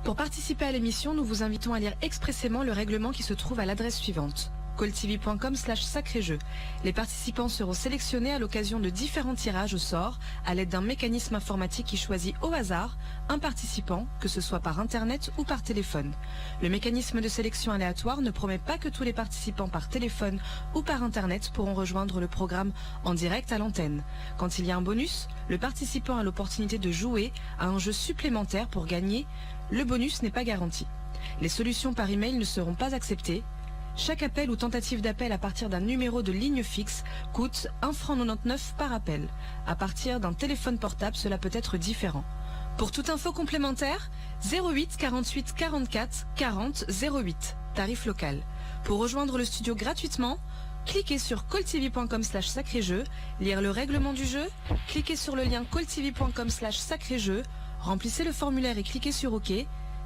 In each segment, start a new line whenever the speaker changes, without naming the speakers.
Pour participer à l'émission, nous vous invitons à lire expressément le règlement qui se trouve à l'adresse suivante: calltv.com/sacré-jeu. Les participants seront sélectionnés à l'occasion de différents tirages au sort à l'aide d'un mécanisme informatique qui choisit au hasard un participant, que ce soit par internet ou par téléphone. Le mécanisme de sélection aléatoire ne promet pas que tous les participants par téléphone ou par internet pourront rejoindre le programme en direct à l'antenne. Quand il y a un bonus, le participant a l'opportunité de jouer à un jeu supplémentaire pour gagner. Le bonus n'est pas garanti. Les solutions par email ne seront pas acceptées. Chaque appel ou tentative d'appel à partir d'un numéro de ligne fixe coûte 1,99 € par appel. À partir d'un téléphone portable, cela peut être différent. Pour toute info complémentaire, 08 48 44 40 08, tarif local. Pour rejoindre le studio gratuitement, cliquez sur calltv.com/sacré-jeu, lire le règlement du jeu, cliquez sur le lien calltv.com/sacré-jeu, remplissez le formulaire et cliquez sur OK.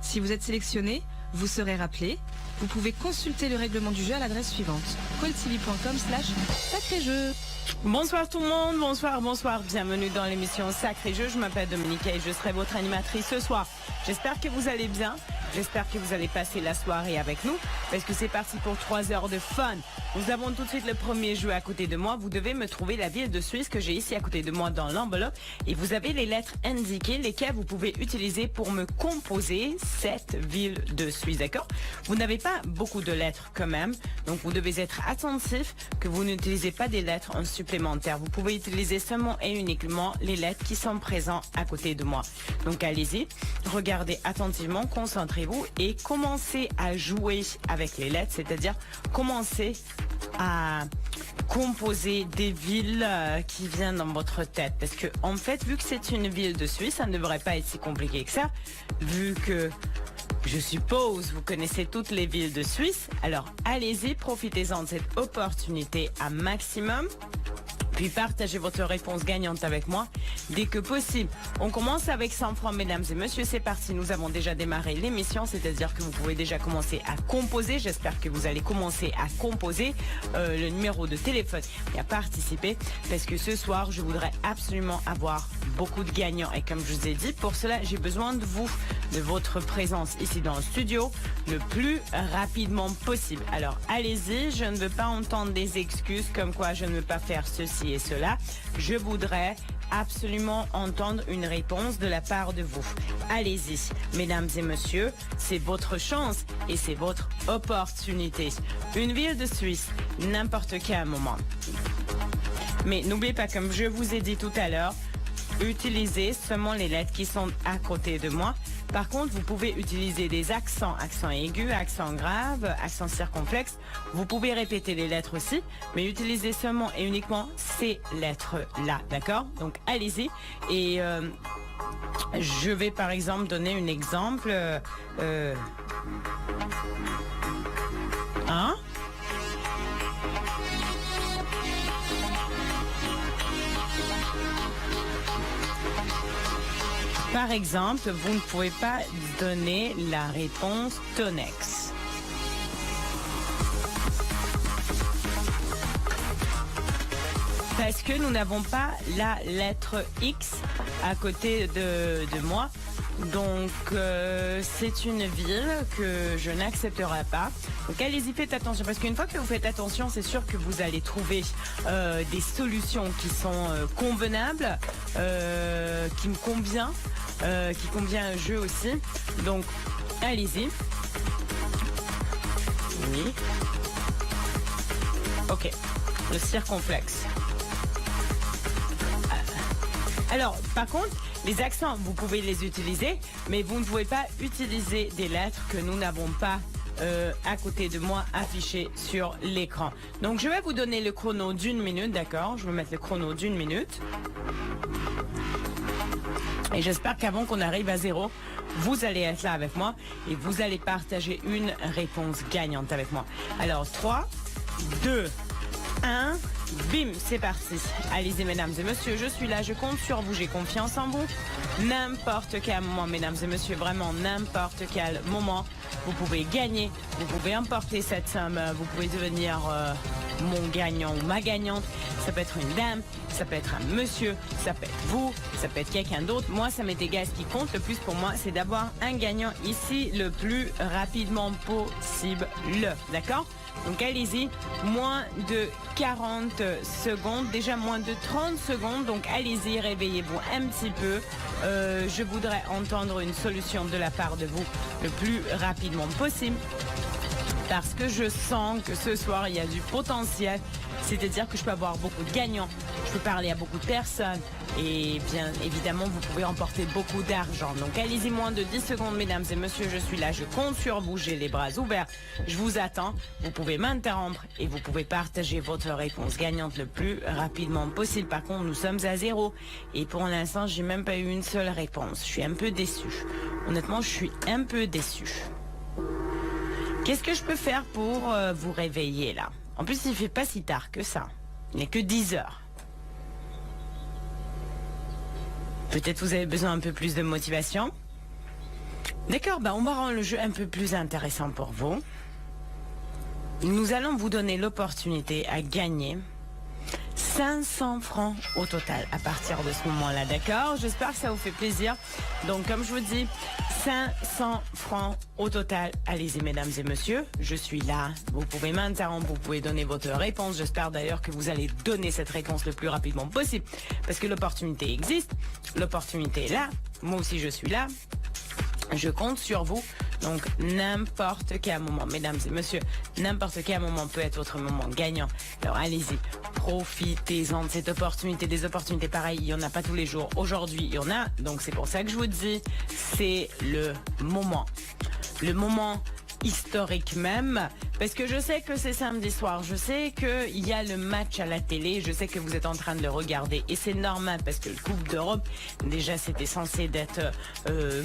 Si vous êtes sélectionné, vous serez rappelé. Vous pouvez consulter le règlement du jeu à l'adresse suivante: calltv.com/sacré-jeu.
Bonsoir tout le monde, bonsoir, bienvenue dans l'émission Sacré-Jeu. Je m'appelle Dominica et je serai votre animatrice ce soir. J'espère que vous allez bien, j'espère que vous allez passer la soirée avec nous, parce que c'est parti pour 3 heures de fun. Nous avons tout de suite le premier jeu à côté de moi. Vous devez me trouver la ville de Suisse que j'ai ici à côté de moi dans l'enveloppe, et vous avez les lettres indiquées, lesquelles vous pouvez utiliser pour me composer cette ville de Suisse, d'accord? Vous n'avez pas beaucoup de lettres quand même, donc vous devez être attentif que vous n'utilisez pas des lettres en supplémentaire. Vous pouvez utiliser seulement et uniquement les lettres qui sont présentes à côté de moi. Donc allez-y, regardez attentivement, concentrez-vous et commencez à jouer avec les lettres, c'est-à-dire commencez à composer des villes qui viennent dans votre tête. Parce que en fait, vu que c'est une ville de Suisse, ça ne devrait pas être si compliqué que ça, vu que je suppose vous connaissez toutes les villes de Suisse. Alors allez-y, profitez-en de cette opportunité à maximum. Puis partagez votre réponse gagnante avec moi dès que possible. On commence avec 100 francs, mesdames et messieurs. C'est parti, nous avons déjà démarré l'émission, c'est-à-dire que vous pouvez déjà commencer à composer. J'espère que vous allez commencer à composer le numéro de téléphone et à participer, parce que ce soir, je voudrais absolument avoir beaucoup de gagnants. Et comme je vous ai dit, pour cela, j'ai besoin de vous, de votre présence ici dans le studio le plus rapidement possible. Alors, allez-y, je ne veux pas entendre des excuses comme quoi je ne veux pas faire ceci et cela. Je voudrais absolument entendre une réponse de la part de vous. Allez-y, mesdames et messieurs, c'est votre chance et c'est votre opportunité. Une ville de Suisse, n'importe quel moment. Mais n'oubliez pas, comme je vous ai dit tout à l'heure, utilisez seulement les lettres qui sont à côté de moi. Par contre, vous pouvez utiliser des accents, accents aigus, accents graves, accents circonflexes. Vous pouvez répéter les lettres aussi, mais utilisez seulement et uniquement ces lettres-là, d'accord? Donc, allez-y. Et je vais par exemple donner un exemple. Par exemple, vous ne pouvez pas donner la réponse Tonex. Parce que nous n'avons pas la lettre X à côté de moi. Donc, c'est une ville que je n'accepterai pas. Donc, allez-y, faites attention. Parce qu'une fois que vous faites attention, c'est sûr que vous allez trouver des solutions qui sont convenables, qui me convient, qui convient au jeu aussi. Donc, allez-y. Oui. Ok. Le circonflexe. Alors, par contre, les accents, vous pouvez les utiliser, mais vous ne pouvez pas utiliser des lettres que nous n'avons pas à côté de moi affichées sur l'écran. Donc, je vais vous donner le chrono d'1 minute, d'accord? Je vais mettre le chrono d'1 minute. Et j'espère qu'avant qu'on arrive à 0, vous allez être là avec moi et vous allez partager une réponse gagnante avec moi. Alors, 3, 2, 1... Bim, c'est parti. Allez-y, mesdames et messieurs, je suis là, je compte sur vous, j'ai confiance en vous. N'importe quel moment, mesdames et messieurs, vraiment n'importe quel moment, vous pouvez gagner, vous pouvez emporter cette somme, vous pouvez devenir mon gagnant ou ma gagnante. Ça peut être une dame, ça peut être un monsieur, ça peut être vous, ça peut être quelqu'un d'autre. Moi, ça m'est égal. Ce qui compte le plus pour moi, c'est d'avoir un gagnant ici le plus rapidement possible. D'accord? Donc allez-y, moins de 40 secondes, déjà moins de 30 secondes. Donc allez-y, réveillez-vous un petit peu. Je voudrais entendre une solution de la part de vous le plus rapidement possible. Parce que je sens que ce soir, il y a du potentiel. C'est-à-dire que je peux avoir beaucoup de gagnants. Je peux parler à beaucoup de personnes. Et bien évidemment, vous pouvez remporter beaucoup d'argent. Donc allez-y, moins de 10 secondes, mesdames et messieurs. Je suis là, je compte sur vous. J'ai les bras ouverts. Je vous attends. Vous pouvez m'interrompre et vous pouvez partager votre réponse gagnante le plus rapidement possible. Par contre, nous sommes à 0. Et pour l'instant, j'ai même pas eu une seule réponse. Je suis un peu déçue. Honnêtement, je suis un peu déçue. Qu'est-ce que je peux faire pour vous réveiller là? En plus, il ne fait pas si tard que ça. Il n'est que 10 heures. Peut-être vous avez besoin un peu plus de motivation. D'accord, on va rendre le jeu un peu plus intéressant pour vous. Nous allons vous donner l'opportunité à gagner 500 francs au total à partir de ce moment-là, d'accord? J'espère que ça vous fait plaisir. Donc, comme je vous dis, 500 francs au total. Allez-y, mesdames et messieurs, je suis là. Vous pouvez m'interrompre, vous pouvez donner votre réponse. J'espère d'ailleurs que vous allez donner cette réponse le plus rapidement possible parce que l'opportunité existe. L'opportunité est là. Moi aussi, je suis là. Je compte sur vous. Donc, n'importe quel moment, mesdames et messieurs, n'importe quel moment peut être votre moment gagnant. Alors, allez-y, profitez-en de cette opportunité. Des opportunités pareilles, il n'y en a pas tous les jours. Aujourd'hui, il y en a. Donc, c'est pour ça que je vous dis, c'est le moment. Le moment historique même, parce que je sais que c'est samedi soir, je sais qu'il y a le match à la télé, je sais que vous êtes en train de le regarder et c'est normal parce que le Coupe d'Europe, déjà c'était censé d'être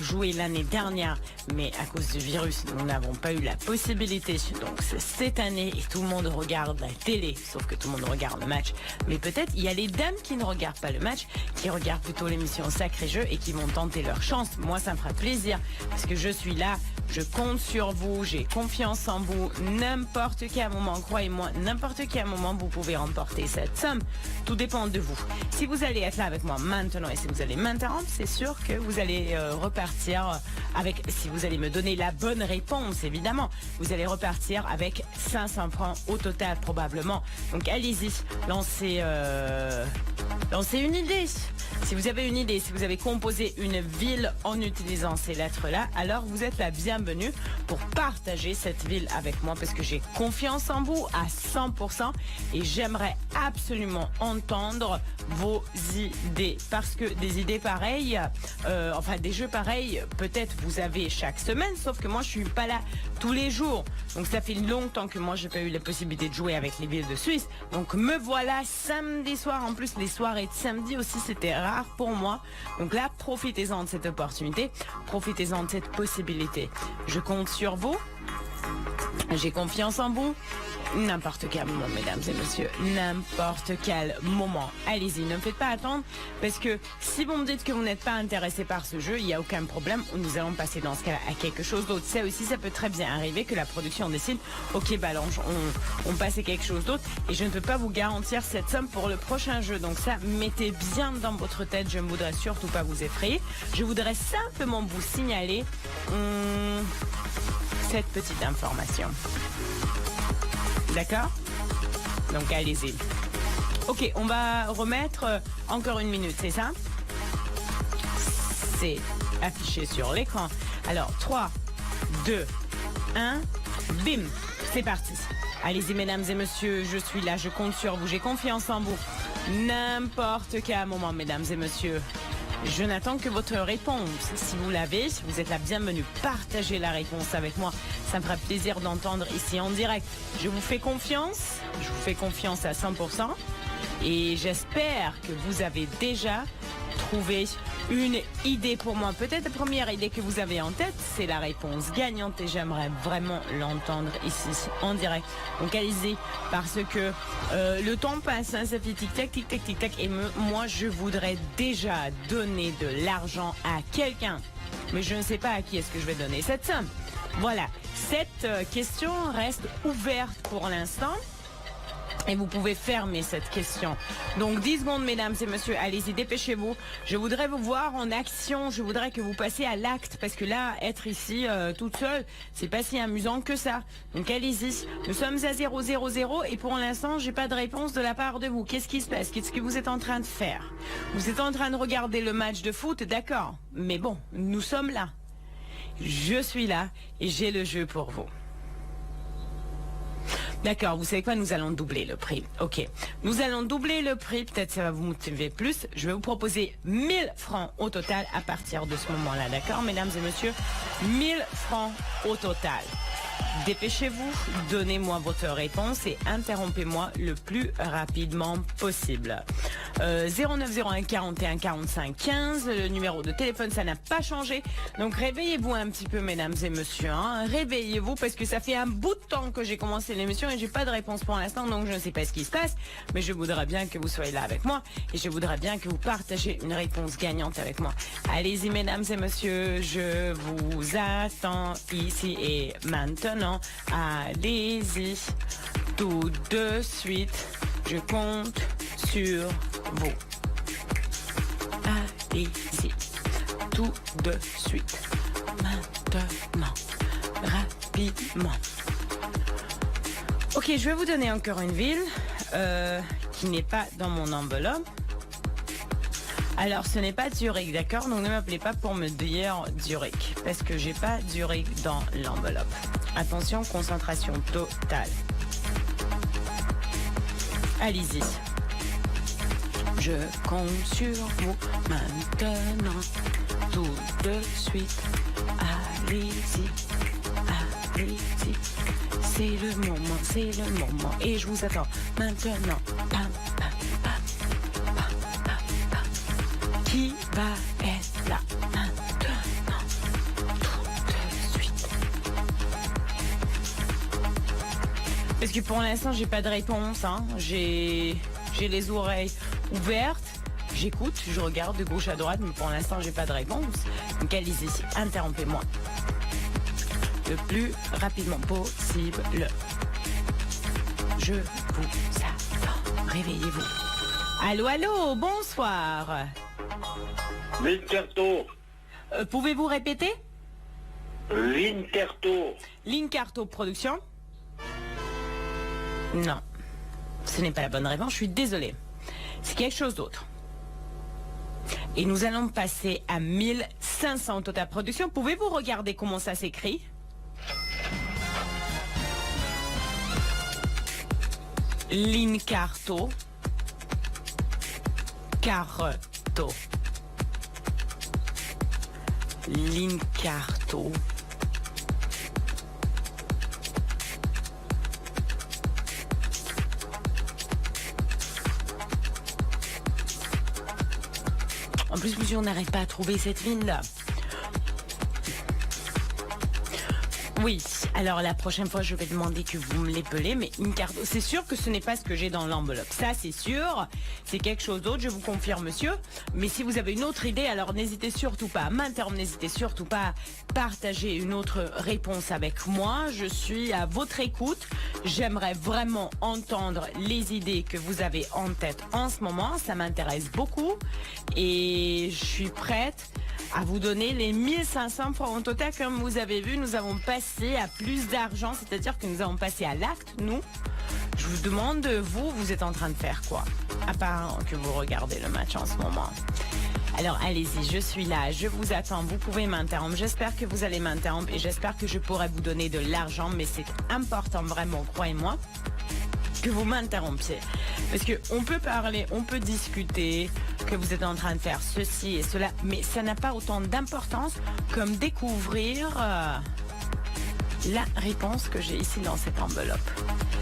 joué l'année dernière, mais à cause du virus, nous n'avons pas eu la possibilité, donc c'est cette année et tout le monde regarde la télé, sauf que tout le monde regarde le match, mais peut-être il y a les dames qui ne regardent pas le match, qui regardent plutôt l'émission Sacré Jeu et qui vont tenter leur chance. Moi ça me fera plaisir parce que je suis là, je compte sur vous, j'ai confiance en vous. N'importe quel moment, croyez-moi, n'importe quel moment, vous pouvez remporter cette somme. Tout dépend de vous. Si vous allez être là avec moi maintenant et si vous allez m'interrompre, c'est sûr que vous allez repartir avec, si vous allez me donner la bonne réponse, évidemment, vous allez repartir avec 500 francs au total, probablement. Donc allez-y, lancez une idée. Si vous avez une idée, si vous avez composé une ville en utilisant ces lettres-là, alors vous êtes la bienvenue pour partager cette ville avec moi parce que j'ai confiance en vous à 100% et j'aimerais absolument entendre vos idées parce que des idées pareilles, des jeux pareils, peut-être vous avez chaque semaine, sauf que moi je suis pas là tous les jours. Donc ça fait longtemps que moi j'ai pas eu la possibilité de jouer avec les villes de Suisse. Donc me voilà samedi soir. En plus les soirées de samedi aussi c'était rare pour moi. Donc là profitez-en de cette opportunité, profitez-en de cette possibilité. Je compte sur vous. J'ai confiance en vous. N'importe quel moment, mesdames et messieurs, n'importe quel moment. Allez-y, ne me faites pas attendre parce que si vous me dites que vous n'êtes pas intéressé par ce jeu, il n'y a aucun problème. Nous allons passer dans ce cas à quelque chose d'autre. Ça aussi, ça peut très bien arriver que la production décide, ok, on passe à quelque chose d'autre et je ne peux pas vous garantir cette somme pour le prochain jeu. Donc ça, mettez bien dans votre tête, je ne voudrais surtout pas vous effrayer. Je voudrais simplement vous signaler cette petite information. D'accord? Donc allez-y. Ok, on va remettre encore une minute, c'est ça? C'est affiché sur l'écran. Alors 3, 2, 1, bim, c'est parti. Allez-y mesdames et messieurs, je suis là, je compte sur vous, j'ai confiance en vous. N'importe quel moment mesdames et messieurs. Je n'attends que votre réponse. Si vous l'avez, vous êtes la bienvenue. Partagez la réponse avec moi. Ça me fera plaisir d'entendre ici en direct. Je vous fais confiance. Je vous fais confiance à 100%. Et j'espère que vous avez déjà trouvé une idée pour moi. Peut-être la première idée que vous avez en tête, c'est la réponse gagnante et j'aimerais vraiment l'entendre ici en direct. Donc allez-y parce que le temps passe, hein, ça fait tic-tac, tic-tac, tic-tac et moi je voudrais déjà donner de l'argent à quelqu'un. Mais je ne sais pas à qui est-ce que je vais donner cette somme. Voilà, cette question reste ouverte pour l'instant. Et vous pouvez fermer cette question. Donc 10 secondes, mesdames et messieurs, allez-y, dépêchez-vous. Je voudrais vous voir en action, je voudrais que vous passiez à l'acte, parce que là, être ici toute seule, c'est pas si amusant que ça. Donc allez-y, nous sommes à 000 et pour l'instant, j'ai pas de réponse de la part de vous. Qu'est-ce qui se passe? Qu'est-ce que vous êtes en train de faire? Vous êtes en train de regarder le match de foot, d'accord. Mais bon, nous sommes là. Je suis là et j'ai le jeu pour vous. D'accord, vous savez quoi, nous allons doubler le prix. Ok, nous allons doubler le prix, peut-être ça va vous motiver plus. Je vais vous proposer 1000 francs au total à partir de ce moment-là, d'accord, mesdames et messieurs? 1000 francs au total. Dépêchez-vous, donnez-moi votre réponse et interrompez-moi le plus rapidement possible. 0901 41 45 15, le numéro de téléphone, ça n'a pas changé. Donc réveillez-vous un petit peu, mesdames et messieurs. Hein. Réveillez-vous parce que ça fait un bout de temps que j'ai commencé l'émission et j'ai pas de réponse pour l'instant, donc je ne sais pas ce qui se passe. Mais je voudrais bien que vous soyez là avec moi et je voudrais bien que vous partagez une réponse gagnante avec moi. Allez-y, mesdames et messieurs, je vous attends ici et maintenant. Allez-y, tout de suite, je compte sur vous. Allez-y, tout de suite, maintenant, rapidement. Ok, je vais vous donner encore une ville qui n'est pas dans mon enveloppe. Alors, ce n'est pas Zurich, d'accord? Donc, ne m'appelez pas pour me dire Zurich, parce que j'ai pas Zurich dans l'enveloppe. Attention, concentration totale. Allez-y. Je compte sur vous maintenant, tout de suite. Allez-y, allez-y. C'est le moment, et je vous attends maintenant. Pam, pam, pam, pam, pam, pam. Qui va être là maintenant, tout de suite? Parce que pour l'instant, j'ai pas de réponse. Hein. J'ai les oreilles ouvertes. J'écoute, je regarde de gauche à droite, mais pour l'instant, j'ai pas de réponse. Donc allez-y, interrompez-moi le plus rapidement possible. Je vous attends. Réveillez-vous. Allô, allô, bonsoir.
L'Incarto.
Pouvez-vous répéter?
L'Incarto.
L'Incarto Production? Non, ce n'est pas la bonne réponse, je suis désolée. C'est quelque chose d'autre. Et nous allons passer à 1500 Total Production. Pouvez-vous regarder comment ça s'écrit? L'Incarto. Carto. L'Incarto. En plus, monsieur, on n'arrive pas à trouver cette ville-là. Oui, alors la prochaine fois, je vais demander que vous me l'épelez, mais une carte, c'est sûr que ce n'est pas ce que j'ai dans l'enveloppe. Ça, c'est sûr, c'est quelque chose d'autre, je vous confirme, monsieur. Mais si vous avez une autre idée, alors n'hésitez surtout pas à m'interrompre, n'hésitez surtout pas à partager une autre réponse avec moi. Je suis à votre écoute. J'aimerais vraiment entendre les idées que vous avez en tête en ce moment. Ça m'intéresse beaucoup et je suis prête à vous donner les 1500 francs au total. Comme vous avez vu, nous avons passé à plus d'argent, c'est-à-dire que nous avons passé à l'acte, nous. Je vous demande, vous êtes en train de faire quoi? À part que vous regardez le match en ce moment. Alors allez-y, je suis là, je vous attends, vous pouvez m'interrompre. J'espère que vous allez m'interrompre et j'espère que je pourrai vous donner de l'argent, mais c'est important vraiment, croyez-moi, que vous m'interrompiez. Parce que on peut parler, on peut discuter, que vous êtes en train de faire ceci et cela, mais ça n'a pas autant d'importance comme découvrir la réponse que j'ai ici dans cette enveloppe.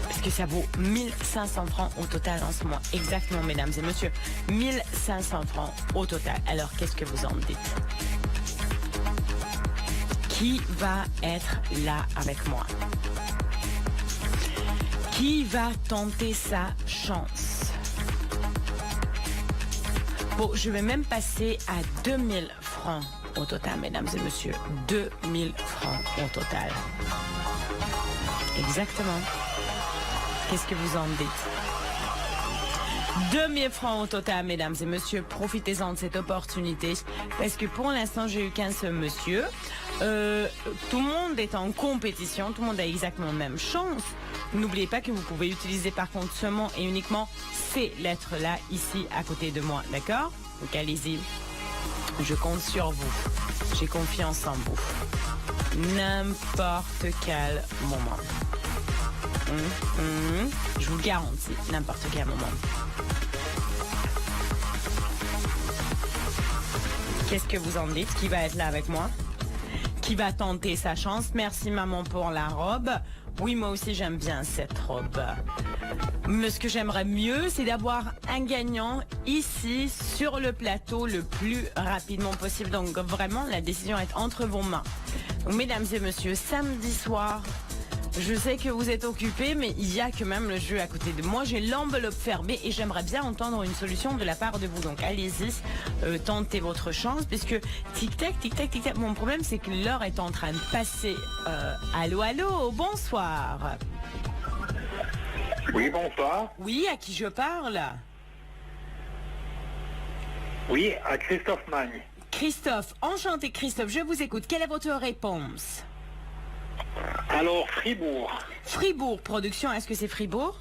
Parce que ça vaut 1500 francs au total en ce moment. Exactement, mesdames et messieurs. 1500 francs au total. Alors, qu'est-ce que vous en dites? Qui va être là avec moi? Qui va tenter sa chance? Bon, je vais même passer à 2000 francs au total, mesdames et messieurs. 2000 francs au total. Exactement. Qu'est-ce que vous en dites? 2000 francs au total, mesdames et messieurs. Profitez-en de cette opportunité. Parce que pour l'instant, j'ai eu qu'un seul monsieur. Tout le monde est en compétition. Tout le monde a exactement la même chance. N'oubliez pas que vous pouvez utiliser par contre seulement et uniquement ces lettres-là ici à côté de moi. D'accord? Donc allez-y. Je compte sur vous. J'ai confiance en vous. N'importe quel moment. Je vous le garantis, n'importe quel moment. Qu'est-ce que vous en dites? Qui va être là avec moi? Qui va tenter sa chance? Merci maman pour la robe. Oui, moi aussi j'aime bien cette robe. Mais ce que j'aimerais mieux, c'est d'avoir un gagnant ici sur le plateau le plus rapidement possible. Donc vraiment, la décision est entre vos mains. Donc, mesdames et messieurs, samedi soir, je sais que vous êtes occupés, mais il y a quand même le jeu à côté de moi. J'ai l'enveloppe fermée et j'aimerais bien entendre une solution de la part de vous. Donc allez-y, tentez votre chance, puisque tic-tac, tic-tac, tic-tac. Mon problème, c'est que l'heure est en train de passer. Allô, allô, bonsoir.
Oui, bonsoir.
Oui, à qui je parle?
Oui, à Christophe Magne.
Christophe, enchanté Christophe, je vous écoute. Quelle est votre réponse?
Alors, Fribourg.
Fribourg, production, est-ce que c'est Fribourg?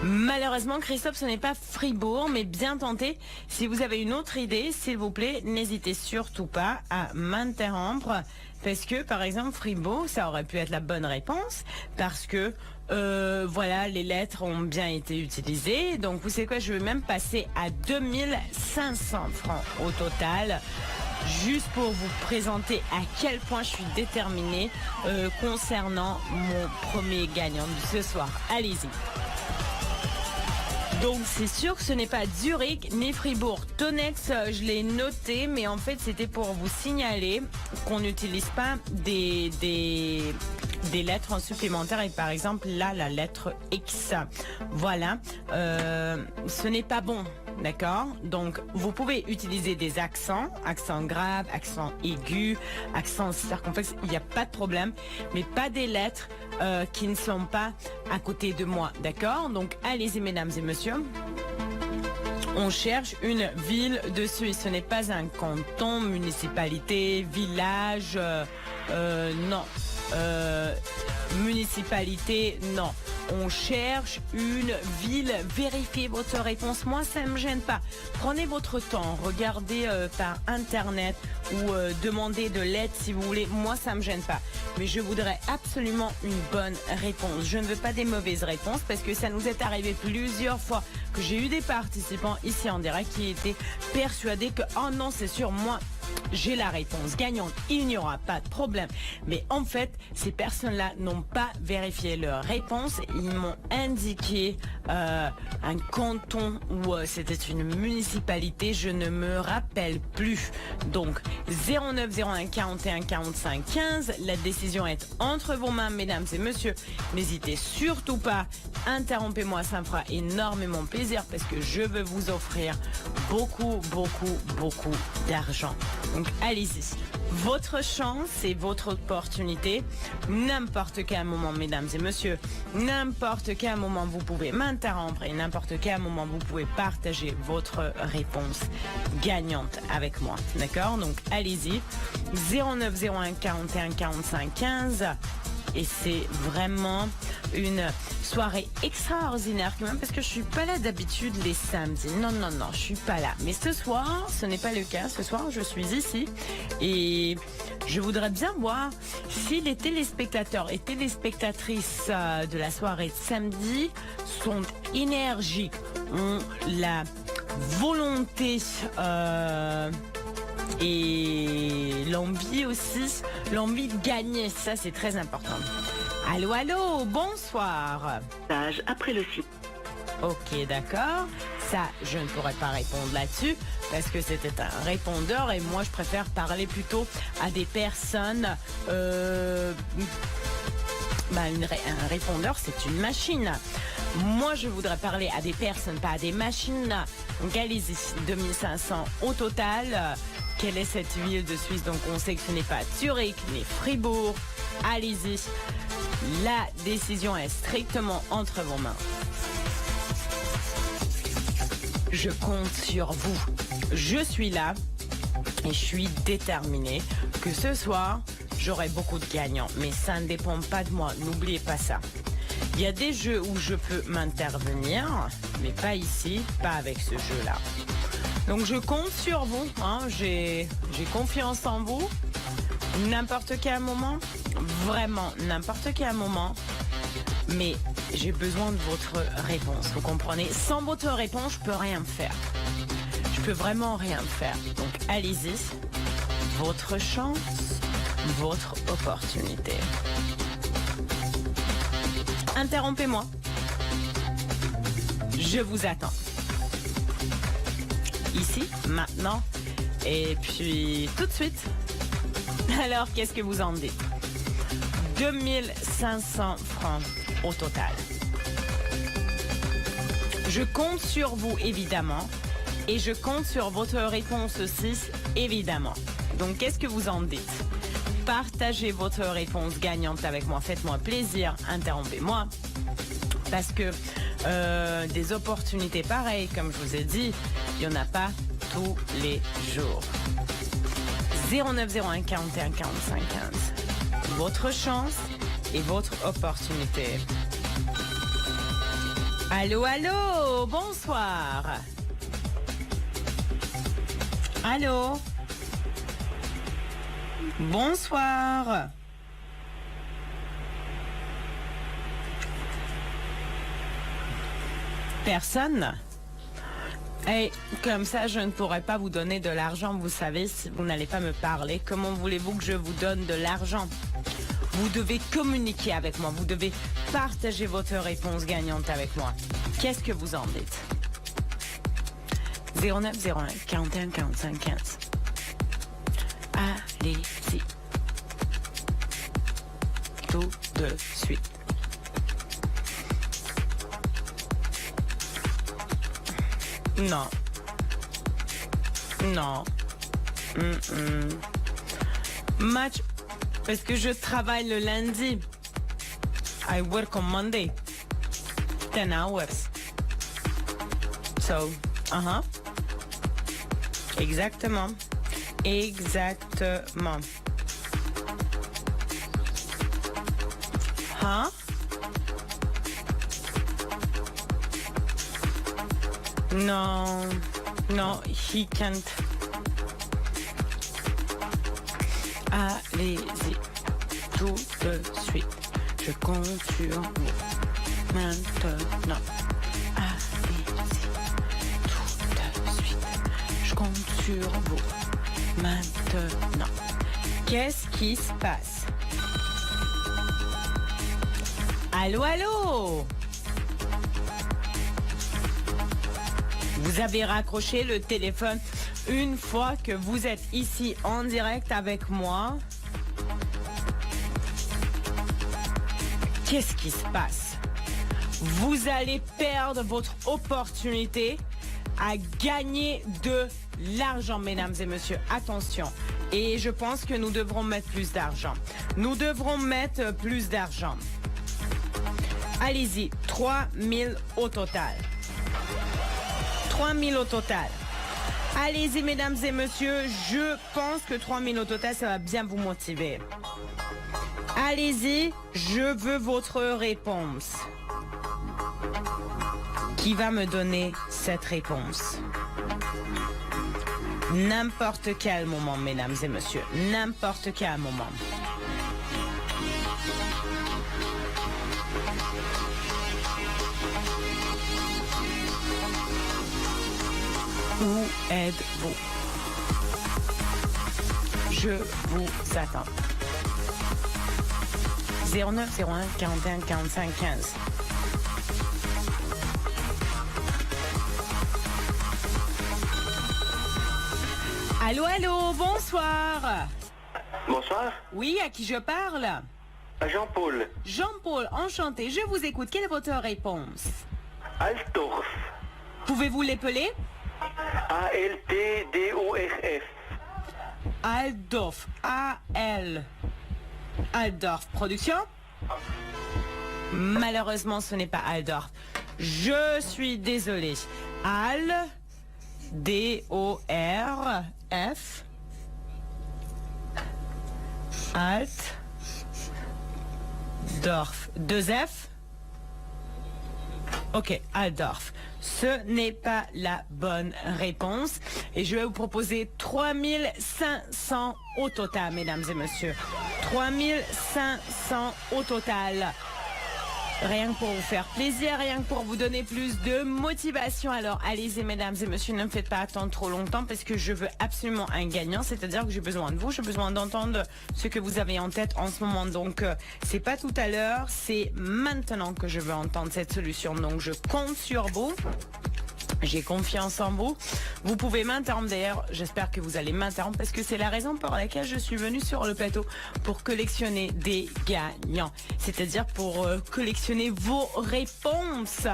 Malheureusement, Christophe, ce n'est pas Fribourg, mais bien tenté. Si vous avez une autre idée, s'il vous plaît, n'hésitez surtout pas à m'interrompre. Parce que, par exemple, Fribourg, ça aurait pu être la bonne réponse. Parce que, voilà, les lettres ont bien été utilisées. Donc, vous savez quoi, je vais même passer à 2500 francs au total. Juste pour vous présenter à quel point je suis déterminée concernant mon premier gagnant de ce soir. Allez-y. Donc c'est sûr que ce n'est pas Zurich ni Fribourg. Tonex, je l'ai noté, mais en fait c'était pour vous signaler qu'on n'utilise pas des lettres en supplémentaire. Et par exemple là, la lettre X. Voilà, ce n'est pas bon. D'accord? Donc, vous pouvez utiliser des accents graves, accents aigus, accents circonflexes, il n'y a pas de problème, mais pas des lettres qui ne sont pas à côté de moi. D'accord? Donc, allez-y, mesdames et messieurs. On cherche une ville de Suisse. Ce n'est pas un canton, municipalité, village, non. Municipalité, non. On cherche une ville. Vérifiez votre réponse. Moi, ça ne me gêne pas. Prenez votre temps. Regardez par Internet ou demandez de l'aide si vous voulez. Moi, ça ne me gêne pas. Mais je voudrais absolument une bonne réponse. Je ne veux pas des mauvaises réponses parce que ça nous est arrivé plusieurs fois que j'ai eu des participants ici en direct qui étaient persuadés que, oh non, c'est sûr, moi, j'ai la réponse gagnante, il n'y aura pas de problème. Mais en fait, ces personnes-là n'ont pas vérifié leur réponse. Ils m'ont indiqué un canton ou c'était une municipalité, je ne me rappelle plus. Donc 09 01 41 45 15, la décision est entre vos mains, mesdames et messieurs. N'hésitez surtout pas, interrompez-moi, ça me fera énormément plaisir parce que je veux vous offrir beaucoup d'argent. Donc allez-y, votre chance et votre opportunité, n'importe quel moment, mesdames et messieurs, n'importe quel moment vous pouvez m'interrompre et n'importe quel moment vous pouvez partager votre réponse gagnante avec moi, d'accord? Donc allez-y, 09 01 41 45 15. Et c'est vraiment une soirée extraordinaire quand même parce que je suis pas là d'habitude les samedis. Non, je suis pas là. Mais ce soir, ce n'est pas le cas. Ce soir, je suis ici et je voudrais bien voir si les téléspectateurs et téléspectatrices de la soirée de samedi sont énergiques, ont la volonté et l'envie aussi, l'envie de gagner, ça c'est très important. Allô, allô, bonsoir.
Message après le site.
Ok, d'accord. Ça, je ne pourrais pas répondre là-dessus parce que c'était un répondeur et moi je préfère parler plutôt à des personnes. Un répondeur, c'est une machine. Moi, je voudrais parler à des personnes, pas à des machines. Donc allez-y, 2500 au total. Quelle est cette ville de Suisse? Donc on sait que ce n'est pas Zurich, mais Fribourg. Allez-y. La décision est strictement entre vos mains. Je compte sur vous. Je suis là et je suis déterminée que ce soir, j'aurai beaucoup de gagnants. Mais ça ne dépend pas de moi, n'oubliez pas ça. Il y a des jeux où je peux m'intervenir, mais pas ici, pas avec ce jeu-là. Donc je compte sur vous, hein. J'ai confiance en vous. N'importe quel moment, vraiment n'importe quel moment. Mais j'ai besoin de votre réponse, vous comprenez? Sans votre réponse, je peux rien faire. Je peux vraiment rien faire. Donc allez-y, votre chance, votre opportunité. Interrompez-moi. Je vous attends. Ici, maintenant, et puis tout de suite. Alors, qu'est-ce que vous en dites? 2500 francs au total. Je compte sur vous, évidemment, et je compte sur votre réponse aussi, évidemment. Donc, qu'est-ce que vous en dites? Partagez votre réponse gagnante avec moi. Faites-moi plaisir, interrompez-moi. Parce que des opportunités pareilles, comme je vous ai dit, il n'y en a pas tous les jours. 0901 41 45 15. Votre chance et votre opportunité. Allô, allô, bonsoir. Allô. Bonsoir. Personne? Et comme ça, je ne pourrais pas vous donner de l'argent, vous savez, si vous n'allez pas me parler. Comment voulez-vous que je vous donne de l'argent? Vous devez communiquer avec moi, vous devez partager votre réponse gagnante avec moi. Qu'est-ce que vous en dites? 0901 41 45 15. Allez-y. Tout de suite. Non. Non. Match. Parce que je travaille le lundi. I work on Monday. 10 hours. So, Exactement. Exactement. Huh? No, he can't. Allez-y, tout de suite. Je compte sur vous. Maintenant. Allez-y, tout de suite. Je compte sur vous. Maintenant. Qu'est-ce qui se passe? Allô, allô? Vous avez raccroché le téléphone une fois que vous êtes ici en direct avec moi. Qu'est-ce qui se passe? Vous allez perdre votre opportunité à gagner de l'argent, mesdames et messieurs. Attention. Et je pense que nous devrons mettre plus d'argent. Nous devrons mettre plus d'argent. Allez-y, 3000 au total. 3000 au total. Allez-y, mesdames et messieurs, je pense que 3000 au total, ça va bien vous motiver. Allez-y, je veux votre réponse. Qui va me donner cette réponse? N'importe quel moment, mesdames et messieurs, n'importe quel moment. Où êtes-vous? Je vous attends. 09 01 41 45 15. Allô, allô, bonsoir.
Bonsoir,
Oui, à qui je parle?
Jean-Paul.
Jean-Paul, enchanté, je vous écoute. Quelle est votre réponse?
Altdorf.
Pouvez-vous l'épeler?
A-L-T-D-O-R-F.
Altdorf, A-L. Altdorf, production? Malheureusement, ce n'est pas Altdorf. Je suis désolée. D-O-R-F. Altdorf. 2 F. Ok, Altdorf. Ce n'est pas la bonne réponse. Et je vais vous proposer 3500 au total, mesdames et messieurs. 3500 au total. Rien que pour vous faire plaisir, rien que pour vous donner plus de motivation. Alors allez-y mesdames et messieurs, ne me faites pas attendre trop longtemps parce que je veux absolument un gagnant. C'est-à-dire que j'ai besoin de vous, j'ai besoin d'entendre ce que vous avez en tête en ce moment. Donc c'est pas tout à l'heure, c'est maintenant que je veux entendre cette solution. Donc je compte sur vous. J'ai confiance en vous. Vous pouvez m'interrompre d'ailleurs. J'espère que vous allez m'interrompre parce que c'est la raison pour laquelle je suis venue sur le plateau pour collectionner des gagnants. C'est-à-dire pour collectionner vos réponses.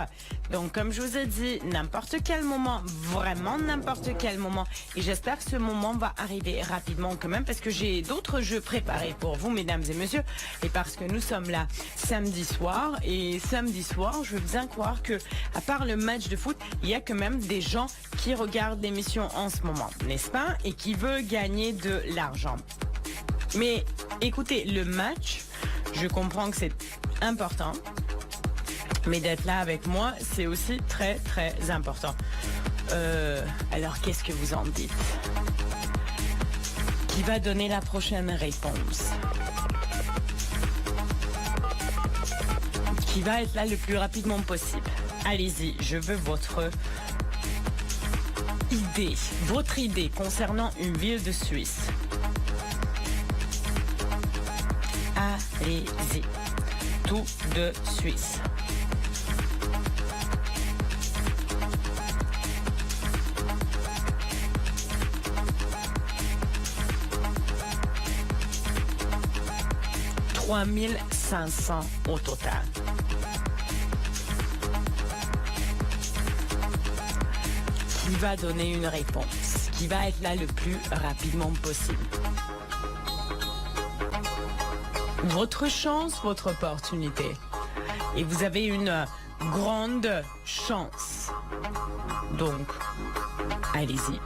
Donc comme je vous ai dit, n'importe quel moment, vraiment n'importe quel moment. Et j'espère que ce moment va arriver rapidement quand même parce que j'ai d'autres jeux préparés pour vous, mesdames et messieurs. Et parce que nous sommes là samedi soir. Et samedi soir, je veux bien croire que à part le match de foot, il y a quand même des gens qui regardent l'émission en ce moment, n'est-ce pas? Et qui veulent gagner de l'argent. Mais écoutez, le match, je comprends que c'est important. Mais d'être là avec moi, c'est aussi très très important. Alors qu'est-ce que vous en dites? Qui va donner la prochaine réponse? Qui va être là le plus rapidement possible? Allez-y, je veux votre idée concernant une ville de Suisse. Allez-y, tout de Suisse. « 3500 au total. Qui va donner une réponse? Qui va être là le plus rapidement possible? Votre chance, votre opportunité. Et vous avez une grande chance. Donc, allez-y.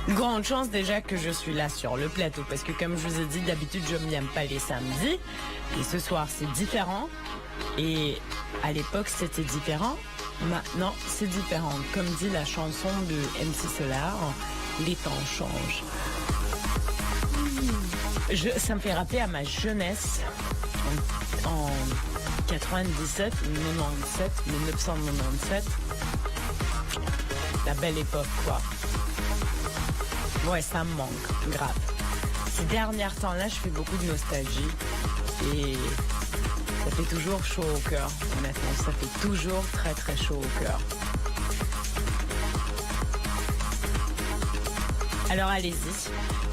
Grande chance déjà que je suis là sur le plateau parce que comme je vous ai dit, d'habitude je n'aime pas les samedis et ce soir c'est différent et à l'époque c'était différent, maintenant c'est différent. Comme dit la chanson de MC Solar, les temps changent. Ça me fait rappeler à ma jeunesse en 97, 97, 1997, la belle époque quoi. Ouais, ça me manque, grave. Ces derniers temps-là, je fais beaucoup de nostalgie et ça fait toujours chaud au cœur. Honnêtement, ça fait toujours très très chaud au cœur. Alors allez-y.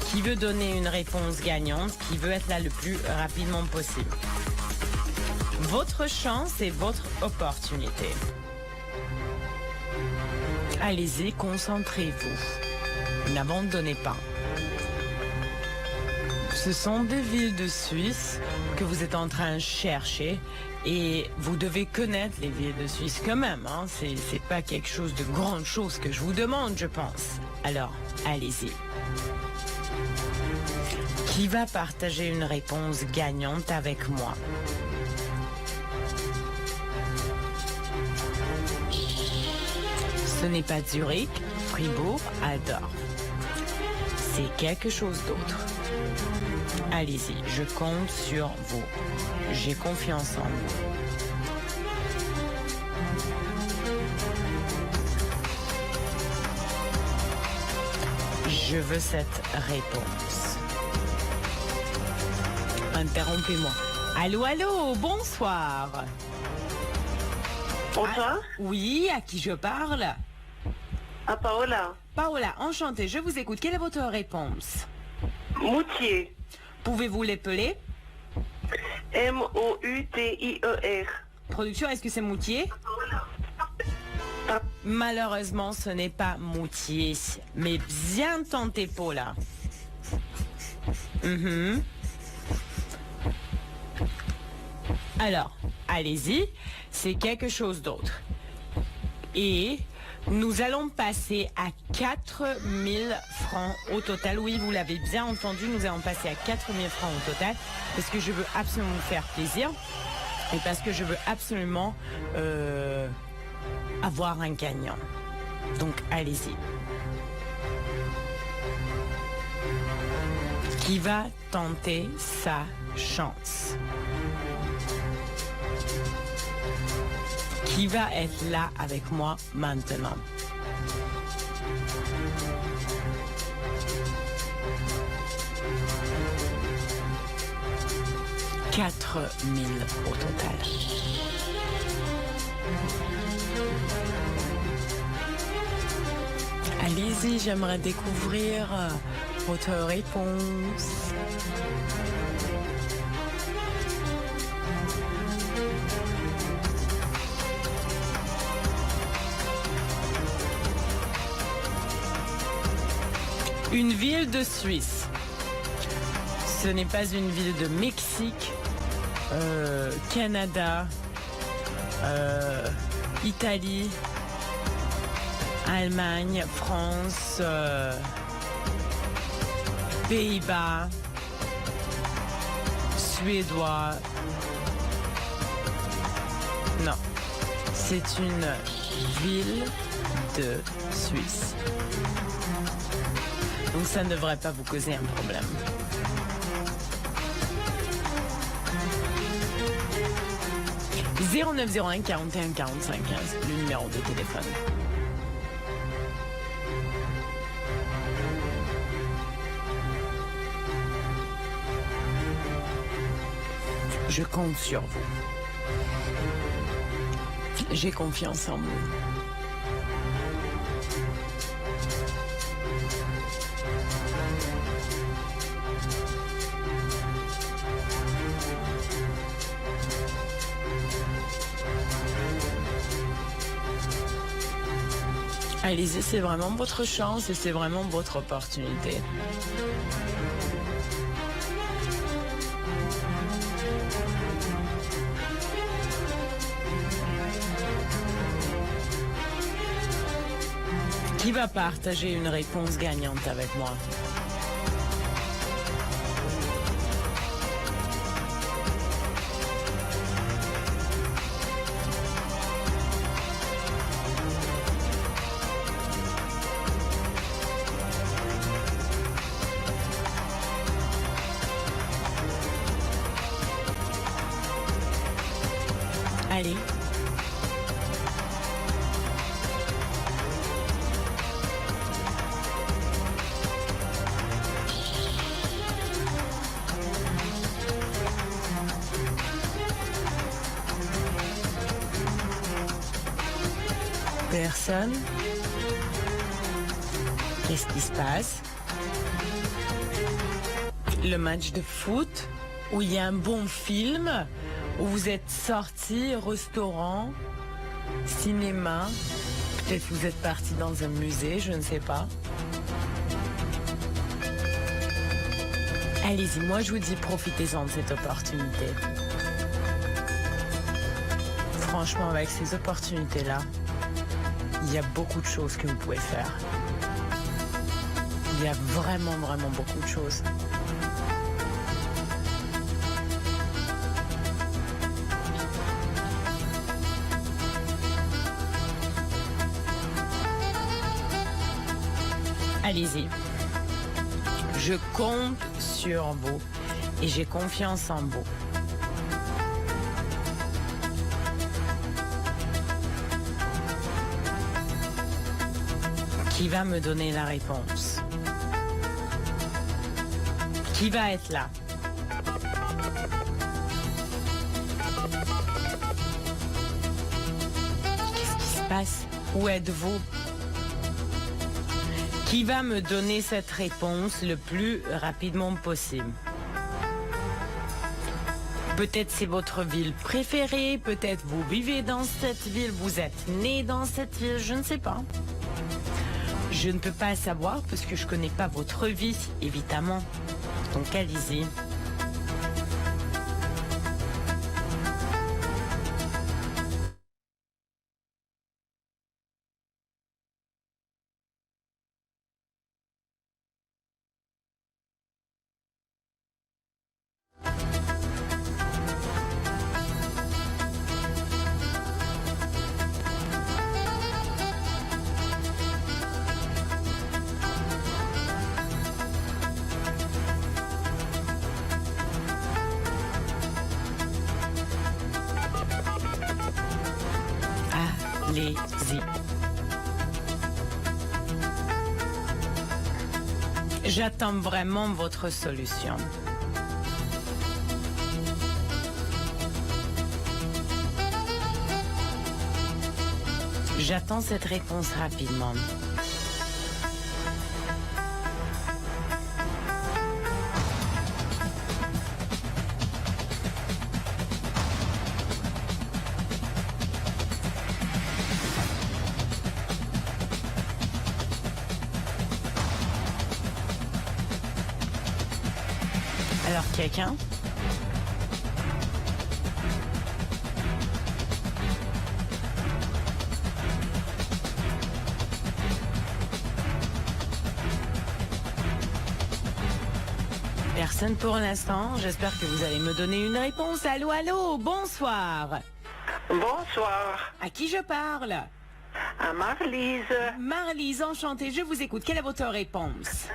Qui veut donner une réponse gagnante? Qui veut être là le plus rapidement possible? Votre chance et votre opportunité. Allez-y, concentrez-vous. N'abandonnez pas. Ce sont des villes de Suisse que vous êtes en train de chercher et vous devez connaître les villes de Suisse quand même. Hein. C'est pas quelque chose de grande chose que je vous demande, je pense. Alors, allez-y. Qui va partager une réponse gagnante avec moi? Ce n'est pas Zurich, Fribourg, Altdorf. C'est quelque chose d'autre. Allez-y, je compte sur vous. J'ai confiance en vous. Je veux cette réponse. Interrompez-moi. Allô, allô, bonsoir.
Bonsoir.
Oui, à qui je parle?
À Paola.
Paola, enchantée, je vous écoute. Quelle est votre réponse?
Moutier.
Pouvez-vous l'épeler?
M-O-U-T-I-E-R.
Production, est-ce que c'est Moutier?
Ah.
Malheureusement, ce n'est pas Moutier. Mais bien tenté, Paola. Alors, allez-y. C'est quelque chose d'autre. Et Nous allons passer à 4000 francs au total. Oui, vous l'avez bien entendu, nous allons passer à 4000 francs au total parce que je veux absolument vous faire plaisir et parce que je veux absolument avoir un gagnant. Donc, allez-y. Qui va tenter sa chance? Qui va être là avec moi maintenant? « 4000 au total. Allez-y, j'aimerais découvrir votre réponse. Une ville de Suisse. Ce n'est pas une ville de Mexique, Canada, Italie, Allemagne, France, Pays-Bas, Suédois. Non, c'est une ville de Suisse. Donc ça ne devrait pas vous causer un problème. « 0901 41 45 15 », le numéro de téléphone. Je compte sur vous. J'ai confiance en vous. Allez-y, c'est vraiment votre chance et c'est vraiment votre opportunité. Qui va partager une réponse gagnante avec moi? Allez. Personne. Qu'est-ce qui se passe? Le match de foot où il y a un bon film, où vous êtes sortis, restaurant, cinéma, peut-être vous êtes parti dans un musée, je ne sais pas. Allez-y, moi je vous dis profitez-en de cette opportunité. Franchement, avec ces opportunités-là, il y a beaucoup de choses que vous pouvez faire. Il y a vraiment, vraiment beaucoup de choses. Allez-y. Je compte sur vous et j'ai confiance en vous. Qui va me donner la réponse? Qui va être là? Qu'est-ce qui se passe? Où êtes-vous? Qui va me donner cette réponse le plus rapidement possible? Peut-être c'est votre ville préférée, peut-être vous vivez dans cette ville, vous êtes né dans cette ville, je ne sais pas. Je ne peux pas savoir parce que je ne connais pas votre vie, évidemment. Donc allez-y. Allez-y. J'attends vraiment votre solution. J'attends cette réponse rapidement. Alors, quelqu'un? Personne pour l'instant. J'espère que vous allez me donner une réponse. Allô, allô, bonsoir.
Bonsoir.
À qui je parle?
À Marlise.
Marlise, enchantée, je vous écoute. Quelle est votre réponse?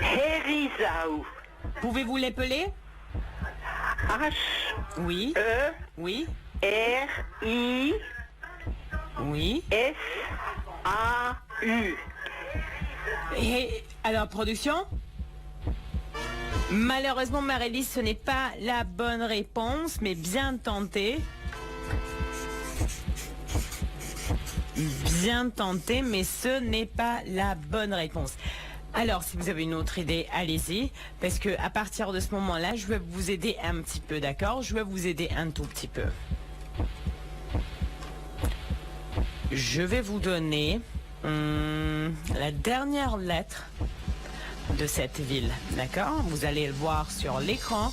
Herizaou.
Pouvez-vous l'épeler?
H.
Oui.
E.
Oui.
R. I.
Oui.
S. A. U.
Et alors, production? Malheureusement, Marie-Lise, ce n'est pas la bonne réponse, mais bien tenté. Bien tenté, mais ce n'est pas la bonne réponse. Alors, si vous avez une autre idée, allez-y, parce que à partir de ce moment-là, je vais vous aider un petit peu, d'accord? Je vais vous aider un tout petit peu. Je vais vous donner la dernière lettre de cette ville, d'accord? Vous allez le voir sur l'écran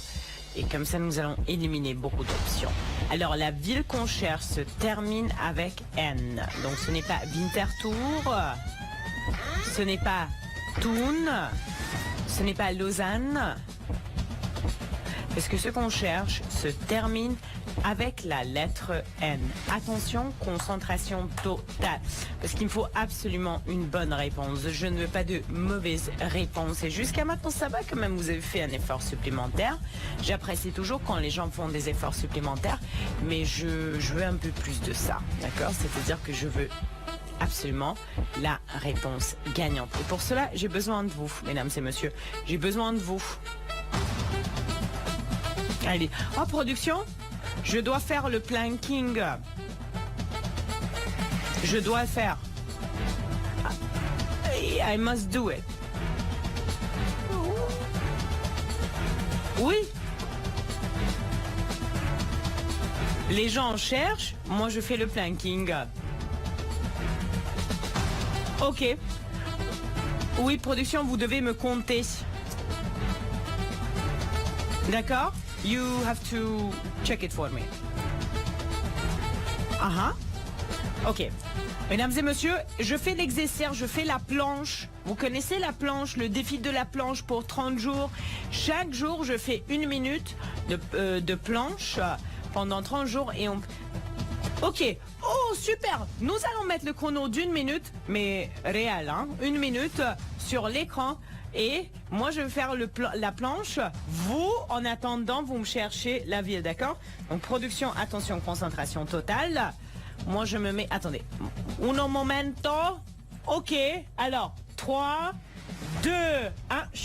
et comme ça, nous allons éliminer beaucoup d'options. Alors, la ville qu'on cherche se termine avec N. Donc, ce n'est pas Winterthur, ce n'est pas Thun, ce n'est pas Lausanne, parce que ce qu'on cherche se termine avec la lettre N. Attention, concentration totale, parce qu'il me faut absolument une bonne réponse. Je ne veux pas de mauvaise réponse. Et jusqu'à maintenant, ça va quand même, vous avez fait un effort supplémentaire. J'apprécie toujours quand les gens font des efforts supplémentaires, mais je veux un peu plus de ça, d'accord? C'est-à-dire que je veux absolument la réponse gagnante. Et pour cela, j'ai besoin de vous, mesdames et messieurs. J'ai besoin de vous. Allez. Oh, production, je dois faire le planking. Je dois le faire. I must do it. Oui. Les gens cherchent, moi je fais le planking. Ok. Oui, production, vous devez me compter. D'accord? You have to check it for me. Ok. Mesdames et messieurs, je fais l'exercice, je fais la planche. Vous connaissez la planche, le défi de la planche pour 30 jours. Chaque jour, je fais 1 minute de planche pendant 30 jours et on... Ok. Oh, super. Nous allons mettre le chrono d'1 minute, mais réel, hein. 1 minute sur l'écran. Et moi, je vais faire la planche. Vous, en attendant, vous me cherchez la ville, d'accord? Donc, production, attention, concentration totale. Moi, je me mets... Attendez. Uno momento. Ok. Alors, 3, 2, 1. Je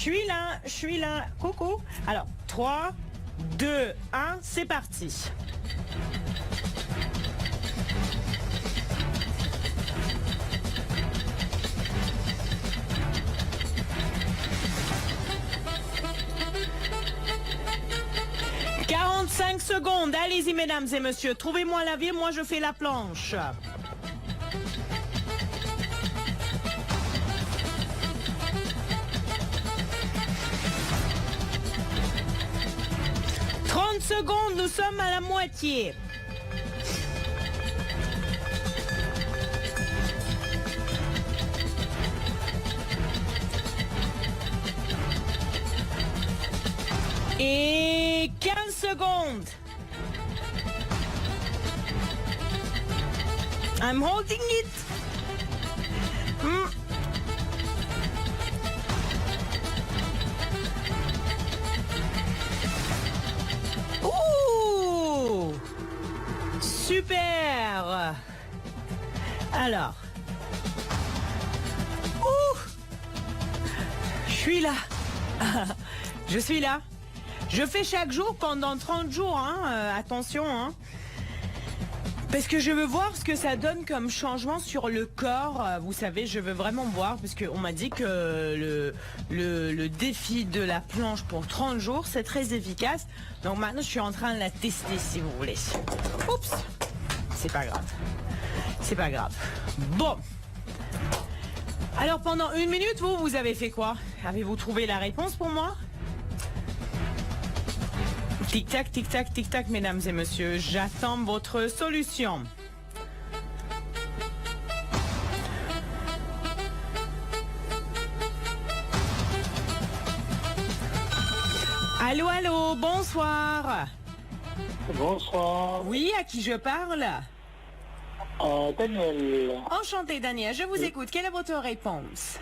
suis là. Coucou. Alors, 3, 2, 1. C'est parti. « 45 secondes, allez-y mesdames et messieurs, trouvez-moi la ville, moi je fais la planche. » 30 secondes, nous sommes à la moitié. Et 15 secondes. I'm holding it. Ouh, super. Alors. Ouh, je suis là. Je suis là. Je fais chaque jour pendant 30 jours. Attention. Parce que je veux voir ce que ça donne comme changement sur le corps. Vous savez, je veux vraiment voir, parce qu'on m'a dit que le défi de la planche pour 30 jours, c'est très efficace. Donc maintenant, je suis en train de la tester, si vous voulez. Oups, c'est pas grave. C'est pas grave. Bon. Alors, pendant 1 minute, vous avez fait quoi? Avez-vous trouvé la réponse pour moi? Tic-tac, tic-tac, tic-tac, mesdames et messieurs. J'attends votre solution. Allô, allô, bonsoir.
Bonsoir.
Oui, à qui je parle?
Daniel.
Enchanté, Daniel. Je vous écoute. Quelle est votre réponse?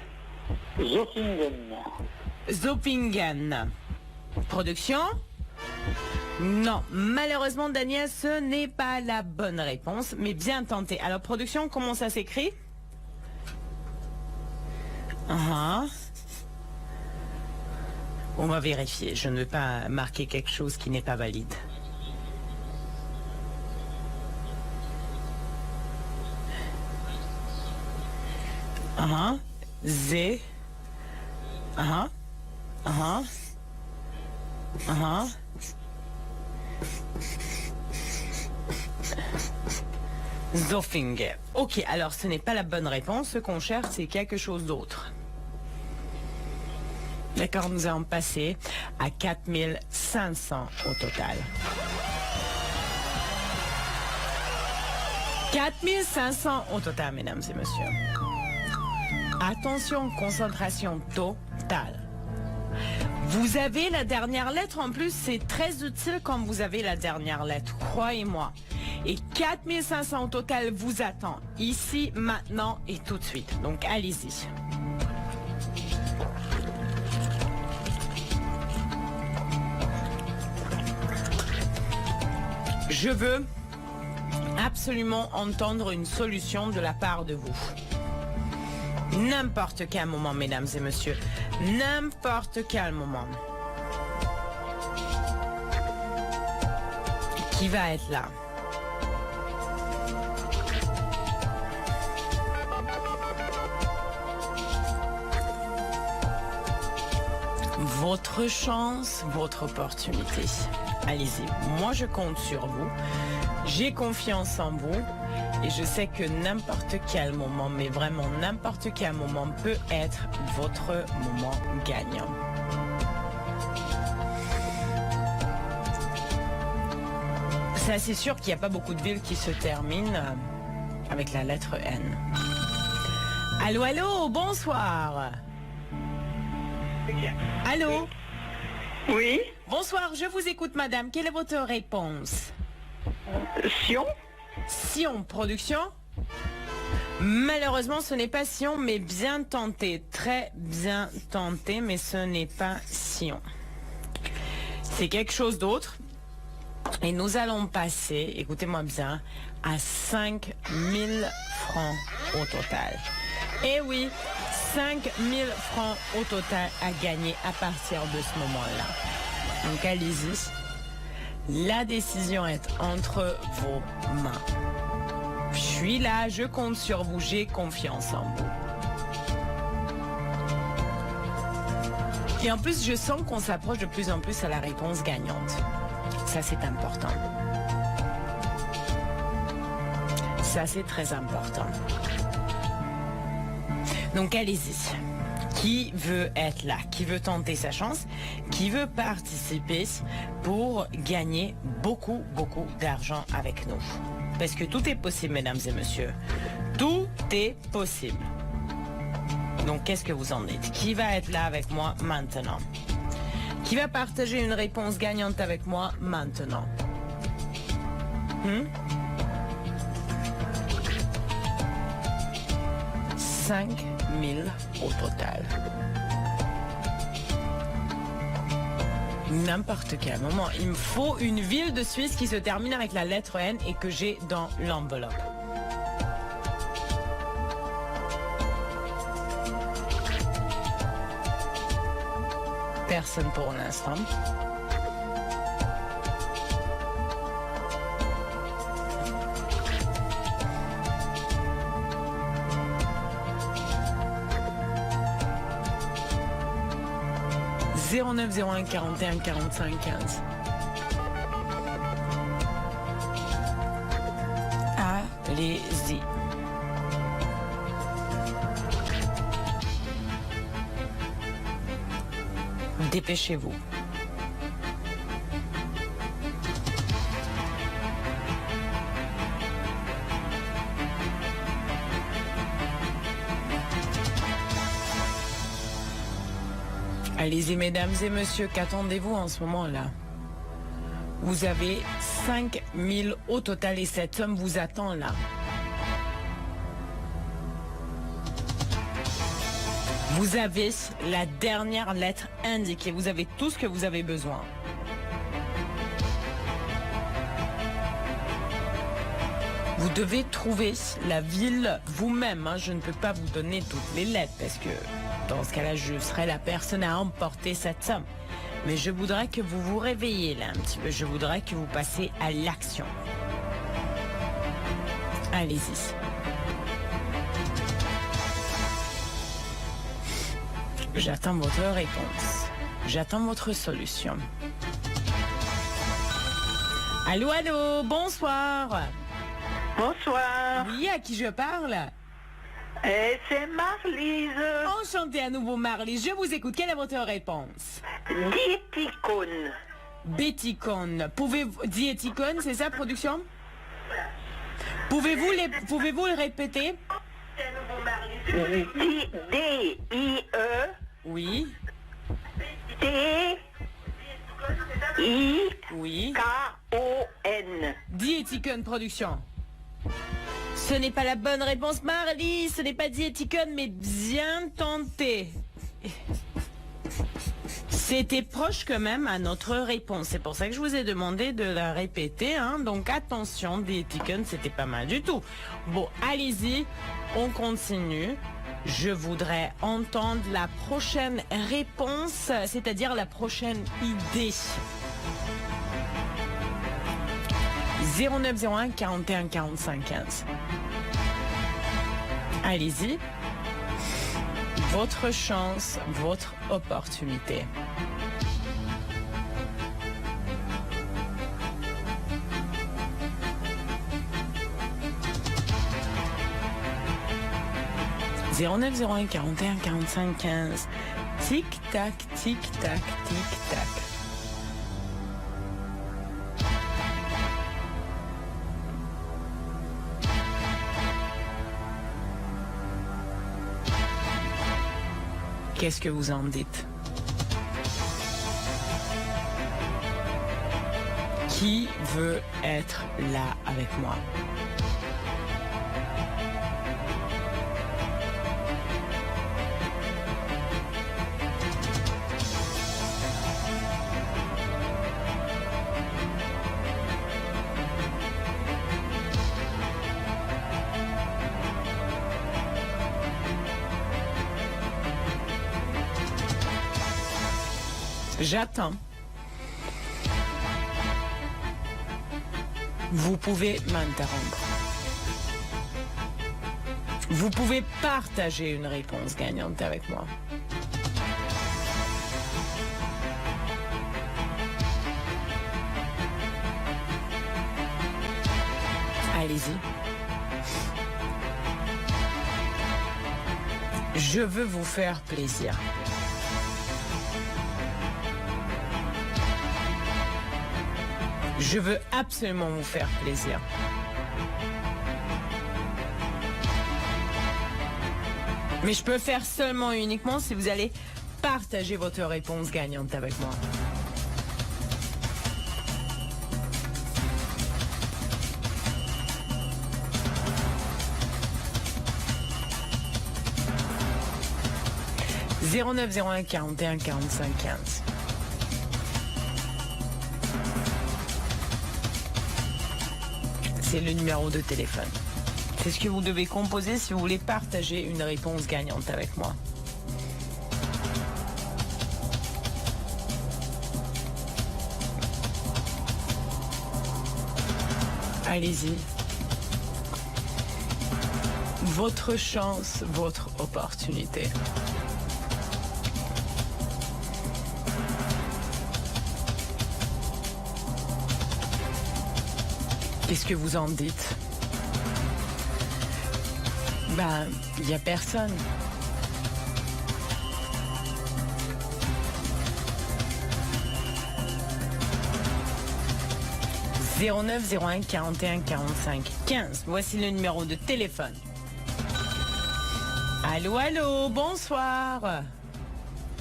Zofingen.
Zopingen. Production? Non, malheureusement, Daniel, ce n'est pas la bonne réponse, mais bien tenté. Alors, production, comment ça s'écrit? On va vérifier. Je ne veux pas marquer quelque chose qui n'est pas valide. Z. Zofingen. Ok, alors ce n'est pas la bonne réponse. Ce qu'on cherche, c'est quelque chose d'autre. D'accord, nous allons passer à 4500 au total. 4500 au total, mesdames et messieurs. Attention, concentration totale. Vous avez la dernière lettre, en plus, c'est très utile quand vous avez la dernière lettre, croyez-moi. Et 4500 au total vous attend, ici, maintenant et tout de suite. Donc, allez-y. Je veux absolument entendre une solution de la part de vous. N'importe quel moment, mesdames et messieurs. N'importe quel moment. Qui va être là? Votre chance, votre opportunité. Allez-y. Moi, je compte sur vous. J'ai confiance en vous. Et je sais que n'importe quel moment, mais vraiment n'importe quel moment peut être votre moment gagnant. Ça, c'est sûr qu'il n'y a pas beaucoup de villes qui se terminent avec la lettre N. Allô, allô, bonsoir. Allô?
Oui.
Bonsoir, je vous écoute, madame. Quelle est votre réponse?
Sion.
Sion, production? Malheureusement, ce n'est pas Sion, mais bien tenté. Très bien tenté, mais ce n'est pas Sion. C'est quelque chose d'autre. Et nous allons passer, écoutez-moi bien, à 5000 francs au total. Et oui, 5000 francs au total à gagner à partir de ce moment-là. Donc allez-y. La décision est entre vos mains. Je suis là, je compte sur vous, j'ai confiance en vous. Et en plus, je sens qu'on s'approche de plus en plus à la réponse gagnante. Ça, c'est important. Ça, c'est très important. Donc, allez-y. Qui veut être là? Qui veut tenter sa chance? Qui veut participer pour gagner beaucoup, beaucoup d'argent avec nous? Parce que tout est possible, mesdames et messieurs. Tout est possible. Donc, qu'est-ce que vous en dites? Qui va être là avec moi maintenant? Qui va partager une réponse gagnante avec moi maintenant? 5000 au total. N'importe quel moment. Il me faut une ville de Suisse qui se termine avec la lettre N et que j'ai dans l'enveloppe. personne pour l'instant. « 0901 41 45 15. Allez-y. Dépêchez-vous. Allez-y, mesdames et messieurs, qu'attendez-vous en ce moment-là? Vous avez 5 000 au total et cette somme vous attend là. Vous avez la dernière lettre indiquée. Vous avez tout ce que vous avez besoin. Vous devez trouver la ville vous-même. Hein. Je ne peux pas vous donner toutes les lettres parce que dans ce cas-là, je serai la personne à emporter cette somme. Mais je voudrais que vous vous réveillez là un petit peu. Je voudrais que vous passiez à l'action. Allez-y. J'attends votre réponse. J'attends votre solution. Allô, allô, bonsoir.
Bonsoir.
Oui, à qui je parle?
C'est Marlise.
Enchantée à nouveau, Marley. Je vous écoute. Quelle est votre réponse?
Diéticone.
Béticone. Diéticone, c'est ça, production? Pouvez-vous le répéter? D-I-E.
Oui. T-I-K-O-N.
Diéticone, production. Ce n'est pas la bonne réponse, Marley. Ce n'est pas diéticone, mais bien tenté. C'était proche quand même à notre réponse. C'est pour ça que je vous ai demandé de la répéter. Hein. Donc attention, diéticone, c'était pas mal du tout. Bon, allez-y, on continue. Je voudrais entendre la prochaine réponse, c'est-à-dire la prochaine idée. 0901 41 45 15. Allez-y. Votre chance, votre opportunité. « 0901 41 45 15. Tic-tac, tic-tac, tic-tac. Qu'est-ce que vous en dites? Qui veut être là avec moi? J'attends. Vous pouvez m'interrompre. Vous pouvez partager une réponse gagnante avec moi. Allez-y. Je veux vous faire plaisir. Je veux absolument vous faire plaisir. Mais je peux faire seulement et uniquement si vous allez partager votre réponse gagnante avec moi. « 0901 41 45 15. C'est le numéro de téléphone. C'est ce que vous devez composer si vous voulez partager une réponse gagnante avec moi. Allez-y. Votre chance, votre opportunité. Qu'est-ce que vous en dites? Ben, il n'y a personne. « 09 01 41 45 15 ». Voici le numéro de téléphone. Allô, allô, bonsoir.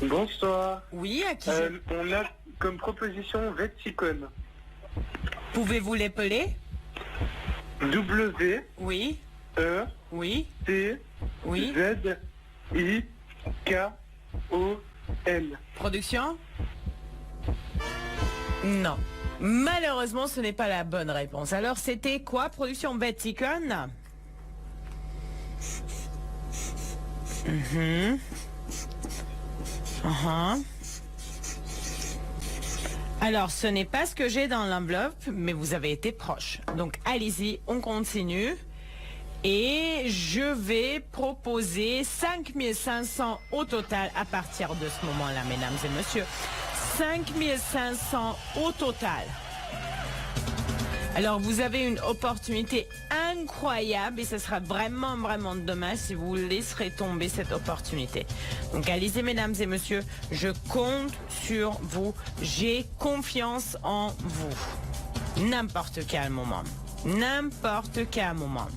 Bonsoir.
Oui, à qui
On a comme proposition Veticon.
Pouvez-vous l'épeler?
W,
Oui,
E,
oui,
T,
oui.
Z, I, K, O, N.
Production? Non. Malheureusement, ce n'est pas la bonne réponse. Alors, c'était quoi? Production Veticon? Alors, ce n'est pas ce que j'ai dans l'enveloppe, mais vous avez été proche. Donc, allez-y, on continue. Et je vais proposer 5500 au total à partir de ce moment-là, mesdames et messieurs. 5500 au total. Alors, vous avez une opportunité incroyable et ce sera vraiment, vraiment dommage si vous laisserez tomber cette opportunité. Donc, allez-y, mesdames et messieurs, je compte sur vous. J'ai confiance en vous. N'importe quel moment. N'importe quel moment.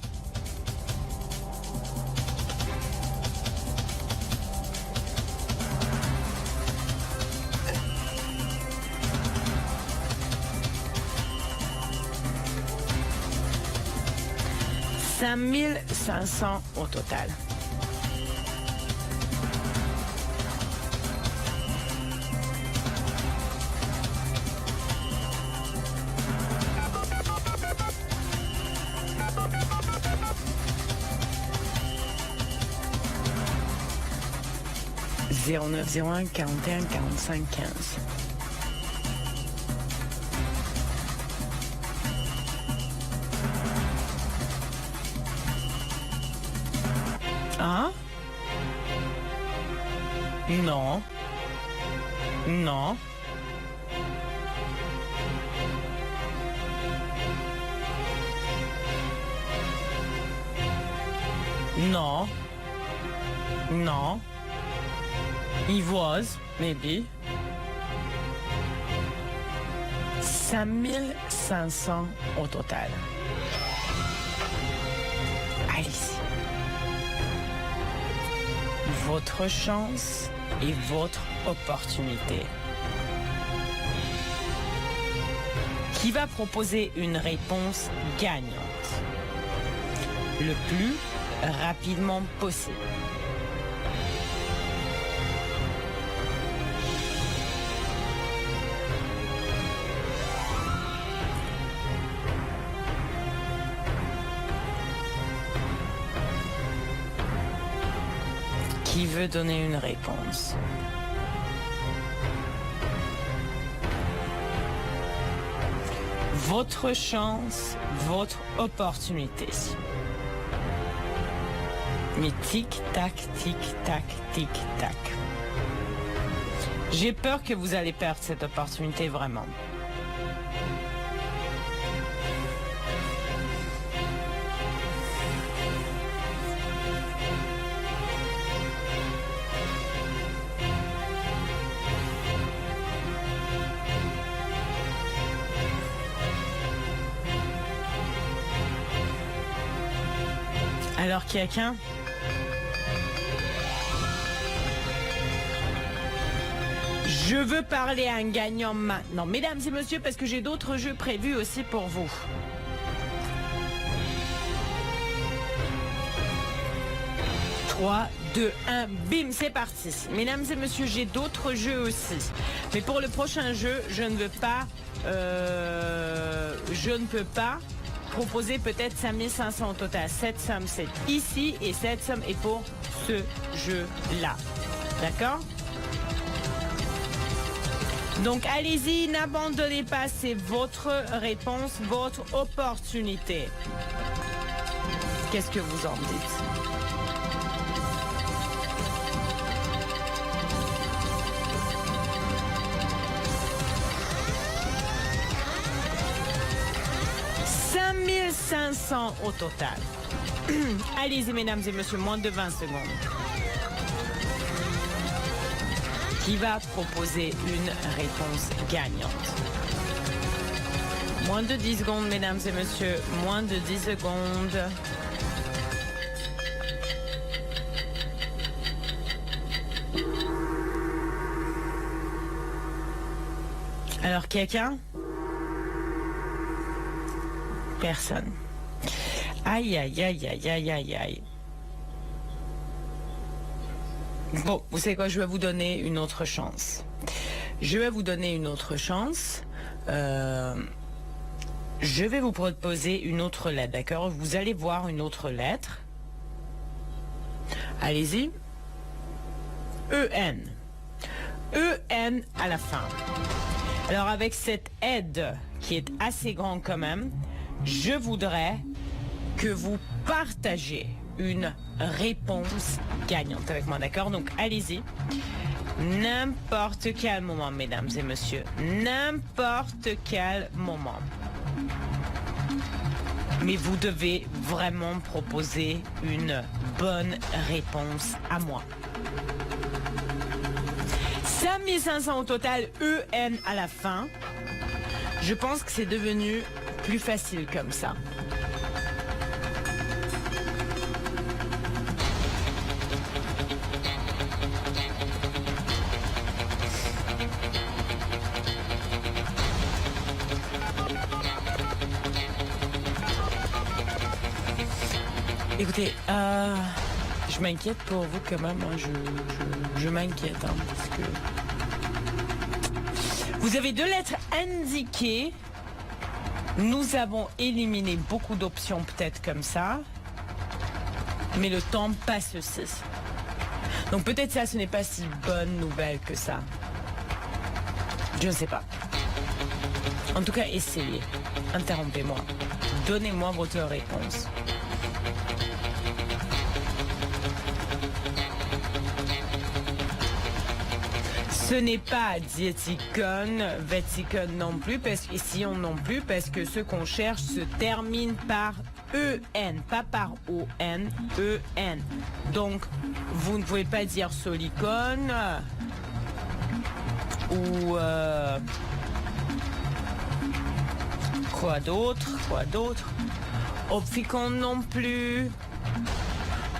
« 5500 au total. » « 09 01 41 45 15. » Hein? Non. Non. Non. Non. He was, maybe. 5500 au total. Allez-y. Votre chance et votre opportunité. Qui va proposer une réponse gagnante le plus rapidement possible? Qui veut donner une réponse? Votre chance, votre opportunité. Mais tic-tac, tic-tac, tic-tac. J'ai peur que vous allez perdre cette opportunité vraiment. Alors, quelqu'un? Je veux parler à un gagnant maintenant. Mesdames et messieurs, parce que j'ai d'autres jeux prévus aussi pour vous. « 3, 2, 1, bim, c'est parti. Mesdames et messieurs, j'ai d'autres jeux aussi. Mais pour le prochain jeu, je ne peux pas proposer peut-être 5500 au total. Cette somme, c'est ici et cette somme est pour ce jeu-là. D'accord? Donc allez-y, n'abandonnez pas, c'est votre réponse, votre opportunité. Qu'est-ce que vous en dites? « 500 au total. Allez-y, mesdames et messieurs, moins de 20 secondes. Qui va proposer une réponse gagnante? Moins de 10 secondes, mesdames et messieurs, moins de 10 secondes. Alors, quelqu'un? Personne. Aïe, aïe, aïe, aïe, aïe, aïe, aïe. Bon, vous savez quoi, je vais vous donner une autre chance. Je vais vous donner une autre chance. Je vais vous proposer une autre lettre, d'accord? Vous allez voir une autre lettre. Allez-y. E-N. E-N à la fin. Alors avec cette aide qui est assez grande quand même, je voudrais que vous partagez une réponse gagnante avec moi, d'accord? Donc allez-y. N'importe quel moment, mesdames et messieurs. N'importe quel moment. Mais vous devez vraiment proposer une bonne réponse à moi. 5500 au total, EN à la fin. Je pense que c'est devenu plus facile comme ça. Écoutez, je m'inquiète pour vous quand même. Hein. Je m'inquiète hein, parce que vous avez deux lettres indiquées. Nous avons éliminé beaucoup d'options peut-être comme ça, mais le temps passe aussi. Donc peut-être ça, ce n'est pas si bonne nouvelle que ça. Je ne sais pas. En tout cas, essayez. Interrompez-moi. Donnez-moi votre réponse. Ce n'est pas diéticone, véticone non plus, parce que sillon non plus, parce que ce qu'on cherche se termine par EN, pas par ON, EN. Donc, vous ne pouvez pas dire solicone ou quoi d'autre, opficon non plus.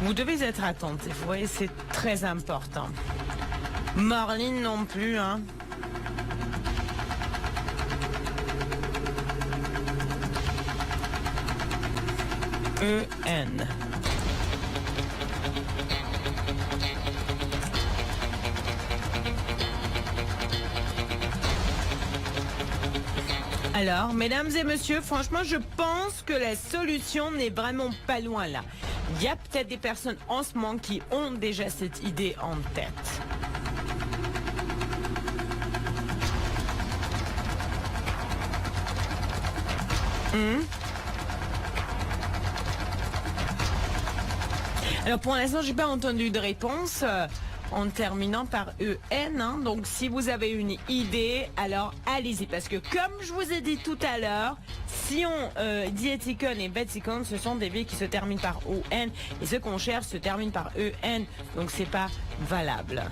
Vous devez être attentif, vous voyez, c'est très important. Marline non plus, hein. EN. Alors, mesdames et messieurs, franchement, je pense que la solution n'est vraiment pas loin là. Il y a peut-être des personnes en ce moment qui ont déjà cette idée en tête. Alors pour l'instant, j'ai pas entendu de réponse en terminant par EN. Hein. Donc si vous avez une idée, alors allez-y. Parce que comme je vous ai dit tout à l'heure, Sion, diéticone et béticone, ce sont des villes qui se terminent par ON. Et ce qu'on cherche se termine par EN. Donc c'est pas valable.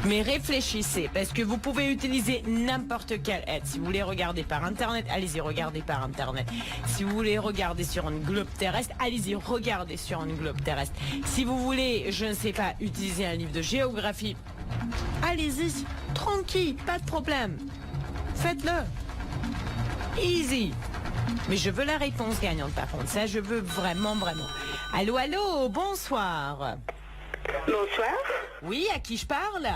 Mais réfléchissez, parce que vous pouvez utiliser n'importe quelle aide. Si vous voulez regarder par Internet, allez-y, regardez par Internet. Si vous voulez regarder sur une globe terrestre, allez-y, regardez sur une globe terrestre. Si vous voulez, je ne sais pas, utiliser un livre de géographie, allez-y, tranquille, pas de problème. Faites-le. Easy. Mais je veux la réponse gagnante, par contre. Ça, je veux vraiment, vraiment. Allô, allô, bonsoir.
Bonsoir,
Oui, à qui je parle?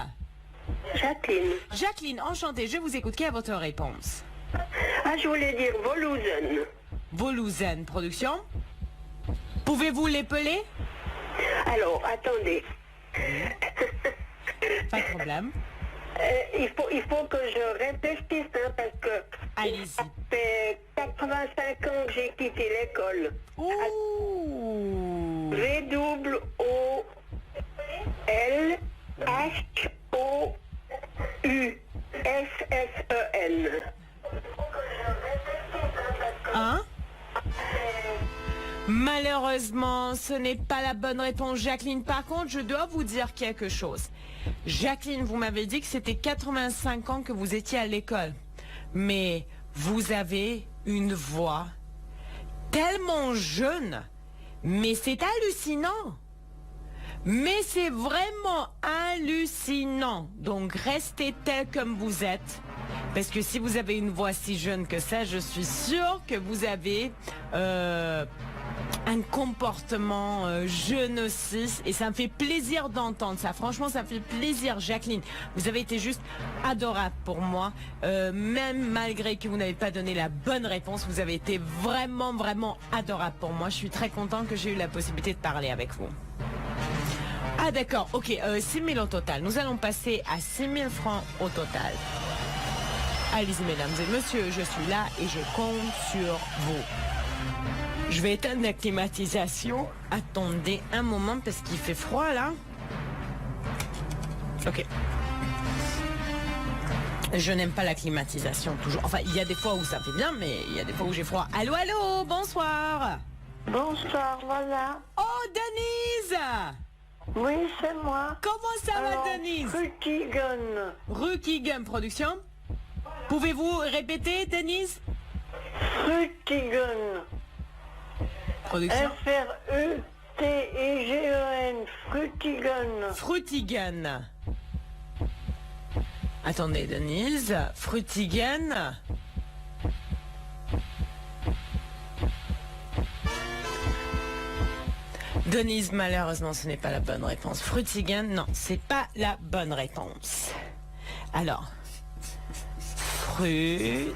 Jacqueline.
Jacqueline, enchantée, je vous écoute. Quelle est votre réponse?
Ah, je voulais dire Voluzen.
Voluzen Production. Pouvez-vous l'épeler?
Alors, attendez.
Pas de problème.
Il faut que je réfléchisse, hein, parce que
Allez-y.
ça fait 85 ans que j'ai quitté l'école.
Ouh.
W-O-L-H-O-U-S-S-E-N.
Hein? Malheureusement, ce n'est pas la bonne réponse, Jacqueline. Par contre, je dois vous dire quelque chose. Jacqueline, vous m'avez dit que c'était 85 ans que vous étiez à l'école. Mais vous avez une voix tellement jeune. Mais c'est hallucinant. Mais c'est vraiment hallucinant. Donc, restez tel comme vous êtes. Parce que si vous avez une voix si jeune que ça, je suis sûre que vous avez un comportement jeune aussi. Et ça me fait plaisir d'entendre ça. Franchement, ça me fait plaisir, Jacqueline. Vous avez été juste adorable pour moi. Même malgré que vous n'avez pas donné la bonne réponse, vous avez été vraiment, vraiment adorable pour moi. Je suis très contente que j'ai eu la possibilité de parler avec vous. Ah d'accord, ok, 6 000 au total. Nous allons passer à 6 000 francs au total. Allez-y, mesdames et messieurs, je suis là et je compte sur vous. Je vais éteindre la climatisation. Attendez un moment parce qu'il fait froid là. Ok. Je n'aime pas la climatisation toujours. Enfin, il y a des fois où ça fait bien, mais il y a des fois où j'ai froid. Allô, allô, bonsoir.
Bonsoir, voilà.
Oh, Denise!
Oui, c'est moi.
Comment ça va,
Alors,
Denise?
Frutigen.
Rukigan Production. Pouvez-vous répéter, Denise?
Frutigen.
Production.
F-R-U-T-I-G-E-N. Frutigen.
Frutigan. Attendez, Denise. Frutigan. Denise, malheureusement, ce n'est pas la bonne réponse. Frutigan, non, c'est pas la bonne réponse. Alors, Frutigan.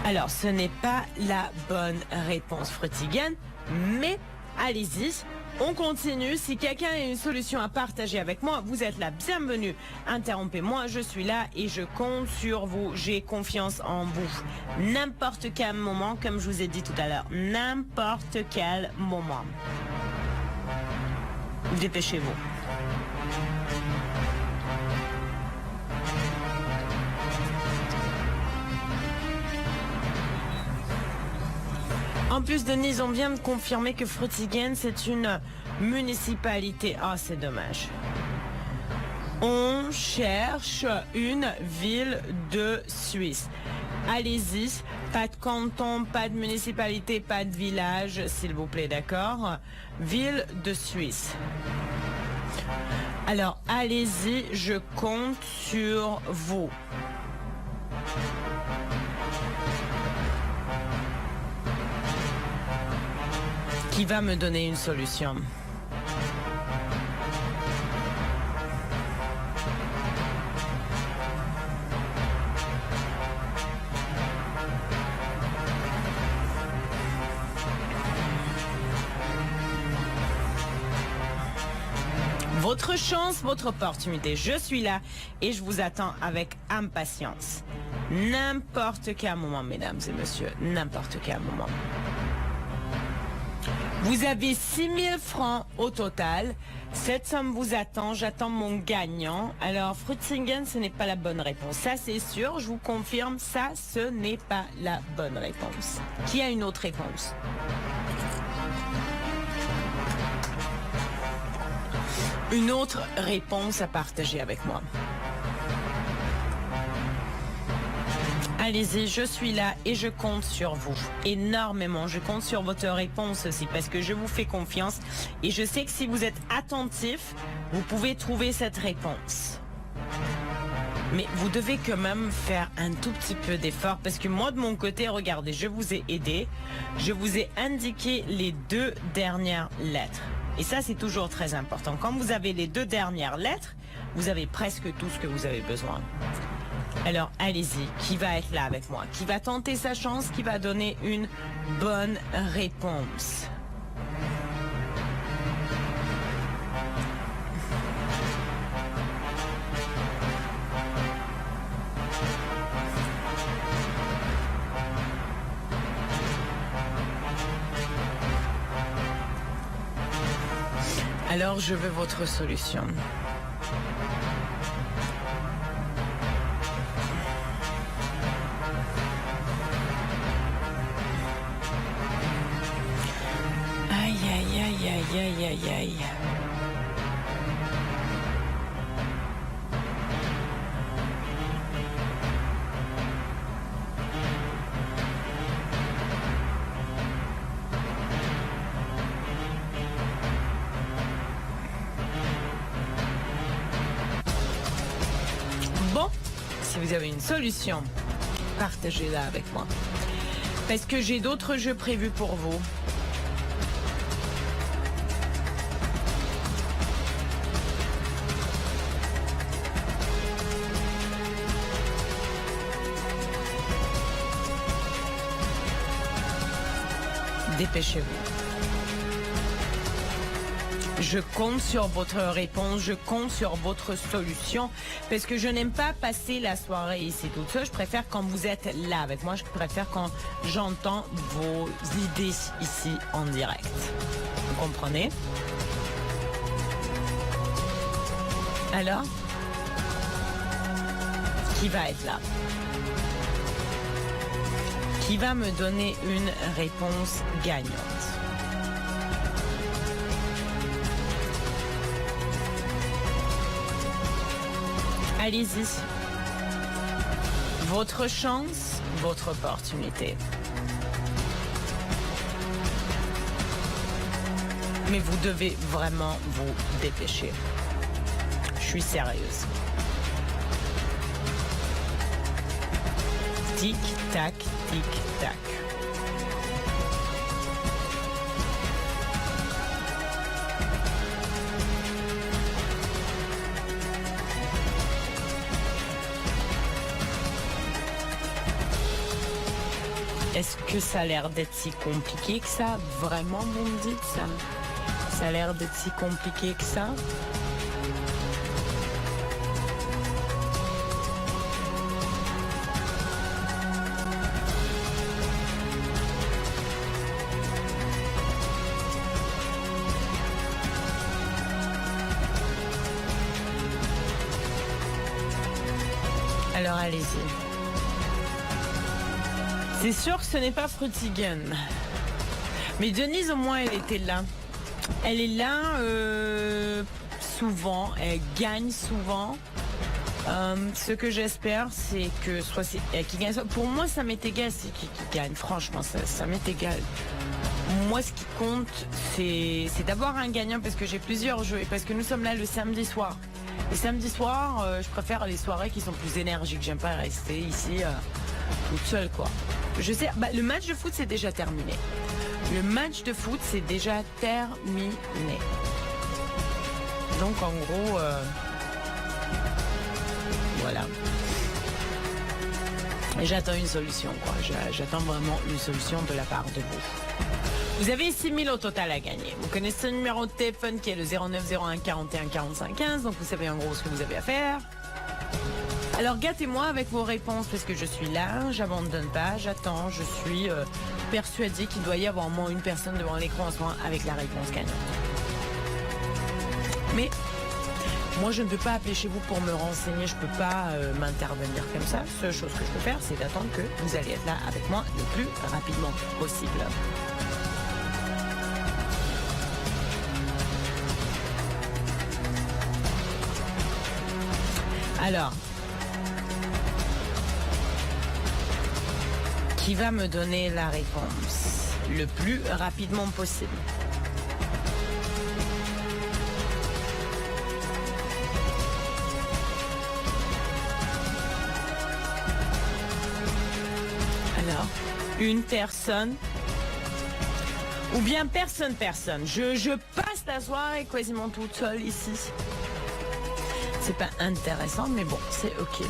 Alors, ce n'est pas la bonne réponse, Frutigan, mais allez-y. On continue. Si quelqu'un a une solution à partager avec moi, vous êtes la bienvenue. Interrompez-moi, je suis là et je compte sur vous. J'ai confiance en vous. N'importe quel moment, comme je vous ai dit tout à l'heure. N'importe quel moment. Dépêchez-vous. En plus, Denise, on vient de confirmer que Frutigen, c'est une municipalité. Ah, c'est dommage. On cherche une ville de Suisse. Allez-y, pas de canton, pas de municipalité, pas de village, s'il vous plaît, d'accord? Ville de Suisse. Alors, allez-y, je compte sur vous. Qui va me donner une solution? Votre chance, votre opportunité. Je suis là et je vous attends avec impatience. N'importe quel moment, mesdames et messieurs, n'importe quel moment. Vous avez 6 000 francs au total. Cette somme vous attend. J'attends mon gagnant. Alors, Frutigen, ce n'est pas la bonne réponse. Ça, c'est sûr. Je vous confirme, ça, ce n'est pas la bonne réponse. Qui a une autre réponse? Une autre réponse à partager avec moi. Allez-y, je suis là et je compte sur vous. Énormément. Je compte sur votre réponse aussi parce que je vous fais confiance. Et je sais que si vous êtes attentif, vous pouvez trouver cette réponse. Mais vous devez quand même faire un tout petit peu d'effort parce que moi, de mon côté, regardez, je vous ai aidé. Je vous ai indiqué les 2 dernières lettres. Et ça, c'est toujours très important. Quand vous avez les 2 dernières lettres, vous avez presque tout ce que vous avez besoin. Alors, allez-y. Qui va être là avec moi? Qui va tenter sa chance? Qui va donner une bonne réponse? Alors, je veux votre solution. Aïe, aïe, aïe, aïe, aïe, aïe, aïe. Bon, si vous avez une solution, partagez-la avec moi. Parce que j'ai d'autres jeux prévus pour vous. Dépêchez-vous. Je compte sur votre réponse, je compte sur votre solution, parce que je n'aime pas passer la soirée ici toute seule. Je préfère quand vous êtes là avec moi, je préfère quand j'entends vos idées ici en direct. Vous comprenez? Alors, qui va être là? Qui va me donner une réponse gagnante? Allez-y. Votre chance, votre opportunité. Mais vous devez vraiment vous dépêcher. Je suis sérieuse. Tic, tac, tic, tac. Est-ce que ça a l'air d'être si compliqué que ça? Vraiment, vous me dites ça? Ça a l'air d'être si compliqué que ça? Alors allez-y. C'est sûr que ce n'est pas Frutigen. Mais Denise, au moins, elle était là. Elle est là souvent, elle gagne souvent. Ce que j'espère, c'est que soit c'est elle qui gagne. Pour moi, ça m'est égal, c'est qui gagne. Franchement, ça m'est égal. Moi, ce qui compte, c'est d'avoir un gagnant parce que j'ai plusieurs jeux et parce que nous sommes là le samedi soir. Et samedi soir, je préfère les soirées qui sont plus énergiques. J'aime pas rester ici toute seule, quoi. Je sais, le match de foot, c'est déjà terminé. Le match de foot, c'est déjà terminé. Donc, en gros, voilà. Et j'attends une solution, quoi. J'attends vraiment une solution de la part de vous. Vous avez 6 000 au total à gagner. Vous connaissez le numéro de téléphone qui est le 0901 41 45 15. Donc, vous savez en gros ce que vous avez à faire. Alors, gâtez-moi avec vos réponses parce que je suis là, j'abandonne pas, j'attends, je suis persuadée qu'il doit y avoir au moins une personne devant l'écran en ce moment avec la réponse gagnante. Mais moi, je ne peux pas appeler chez vous pour me renseigner, je ne peux pas m'intervenir comme ça. La seule chose que je peux faire, c'est d'attendre que vous allez être là avec moi le plus rapidement possible. Alors, qui va me donner la réponse le plus rapidement possible? Alors, une personne ou bien personne. Je passe la soirée quasiment toute seule ici. C'est pas intéressant, mais bon, c'est ok.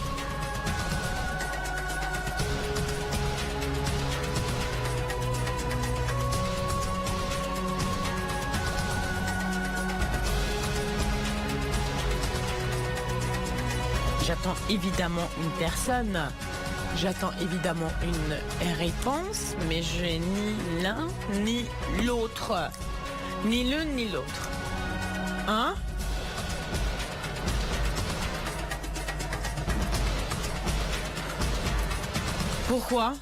J'attends évidemment une personne. J'attends évidemment une réponse, mais je n'ai ni l'un ni l'autre. Ni l'une ni l'autre. Hein? Pourquoi?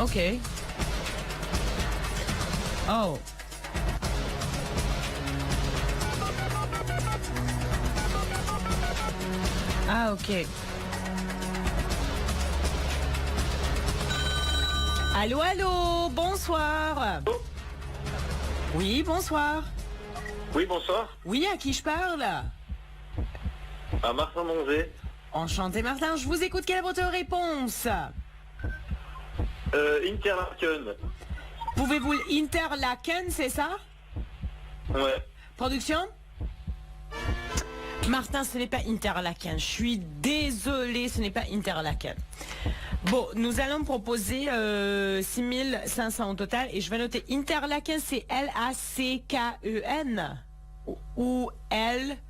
Ok. Oh. Ah, ok. Allô, allô, bonsoir.
Oh.
Oui, bonsoir.
Oui, bonsoir.
Oui, à qui je parle?
À Martin Monzé.
Enchanté, Martin, je vous écoute. Quelle est votre réponse?
Interlaken.
Pouvez-vous Interlaken, c'est ça?
Ouais.
Production? Martin, ce n'est pas Interlaken. Je suis désolée, ce n'est pas Interlaken. Bon, nous allons proposer 6500 au total et je vais noter Interlaken, c'est L-A-C-K-E-N ou L-A-K-E-N.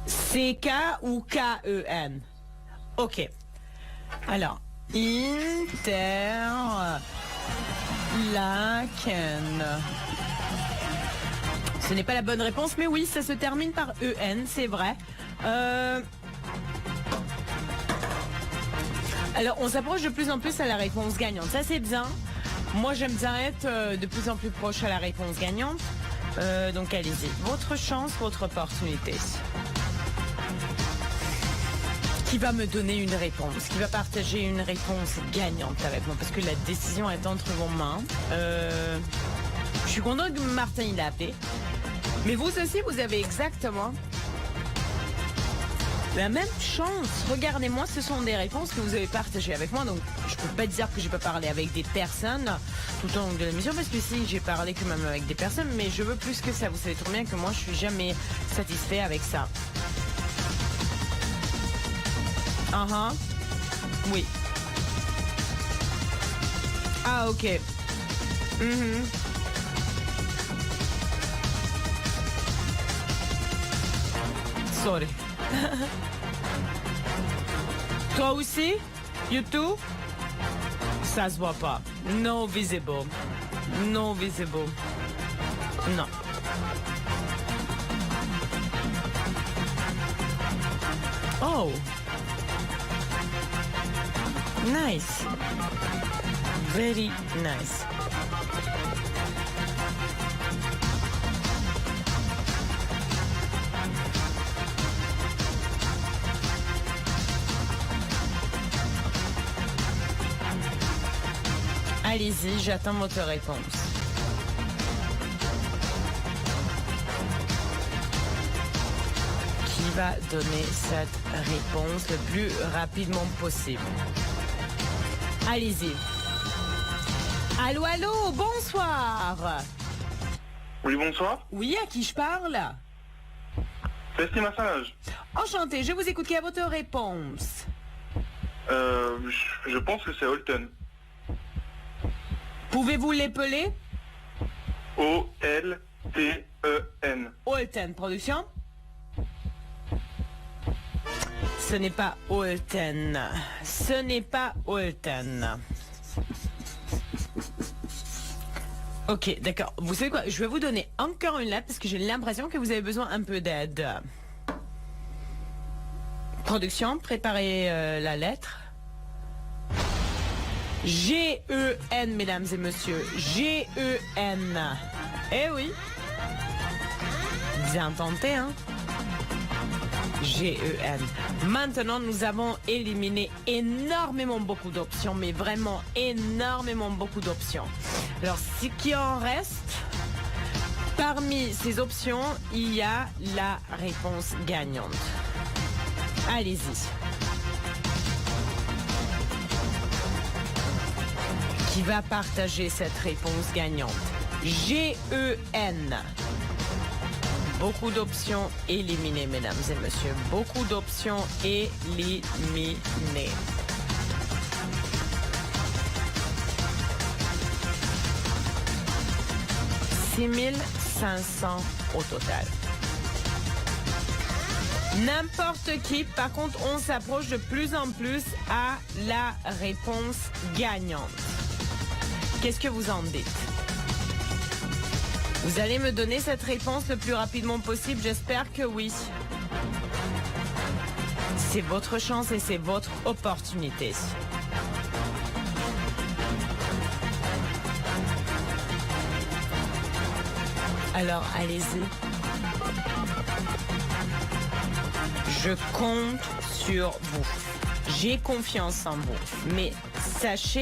C-K ou K-E-N. Ok. Alors, Interlaken. Ce n'est pas la bonne réponse, mais oui, ça se termine par E-N, c'est vrai. Alors, on s'approche de plus en plus à la réponse gagnante. Ça, c'est bien. Moi, j'aime bien être de plus en plus proche à la réponse gagnante. Donc, allez-y. Votre chance, votre opportunité. Qui va me donner une réponse? Qui va partager une réponse gagnante avec moi? Parce que la décision est entre vos mains. Je suis contente que Martin il a appelé. Mais vous aussi, vous avez exactement la même chance. Regardez-moi, ce sont des réponses que vous avez partagées avec moi. Donc, je peux pas dire que j'ai pas parlé avec des personnes tout au long de l'émission, parce que si, j'ai parlé quand même avec des personnes, mais je veux plus que ça. Vous savez trop bien que moi, je suis jamais satisfait avec ça. Oui. Ah, ok. Sorry. Toi aussi? YouTube? Ça se voit pas. No visible. No visible. Non. Oh. Nice. Very nice. Allez-y, j'attends votre réponse. Qui va donner cette réponse le plus rapidement possible? Allez-y. Allô, allô, bonsoir.
Oui, bonsoir.
Oui, à qui je parle?
Festim Assange.
Enchanté, je vous écoute. Quelle est votre réponse?
Je pense que c'est Holton.
Pouvez-vous l'épeler?
O-L-T-E-N.
Holton, production? Ce n'est pas Holton. Ce n'est pas Holton. Ok, d'accord. Vous savez quoi? Je vais vous donner encore une lettre parce que j'ai l'impression que vous avez besoin un peu d'aide. Production, préparez la lettre. G-E-N, mesdames et messieurs. G-E-N. Eh oui. Bien tenté, hein? G-E-N. Maintenant, nous avons éliminé énormément beaucoup d'options, mais vraiment énormément beaucoup d'options. Alors, ce qui en reste, parmi ces options, il y a la réponse gagnante. Allez-y. Qui va partager cette réponse gagnante? G-E-N. Beaucoup d'options éliminées, mesdames et messieurs. Beaucoup d'options éliminées. 6 500 au total. N'importe qui. Par contre, on s'approche de plus en plus à la réponse gagnante. Qu'est-ce que vous en dites? Vous allez me donner cette réponse le plus rapidement possible? J'espère que oui. C'est votre chance et c'est votre opportunité. Alors, allez-y. Je compte sur vous. J'ai confiance en vous. Mais sachez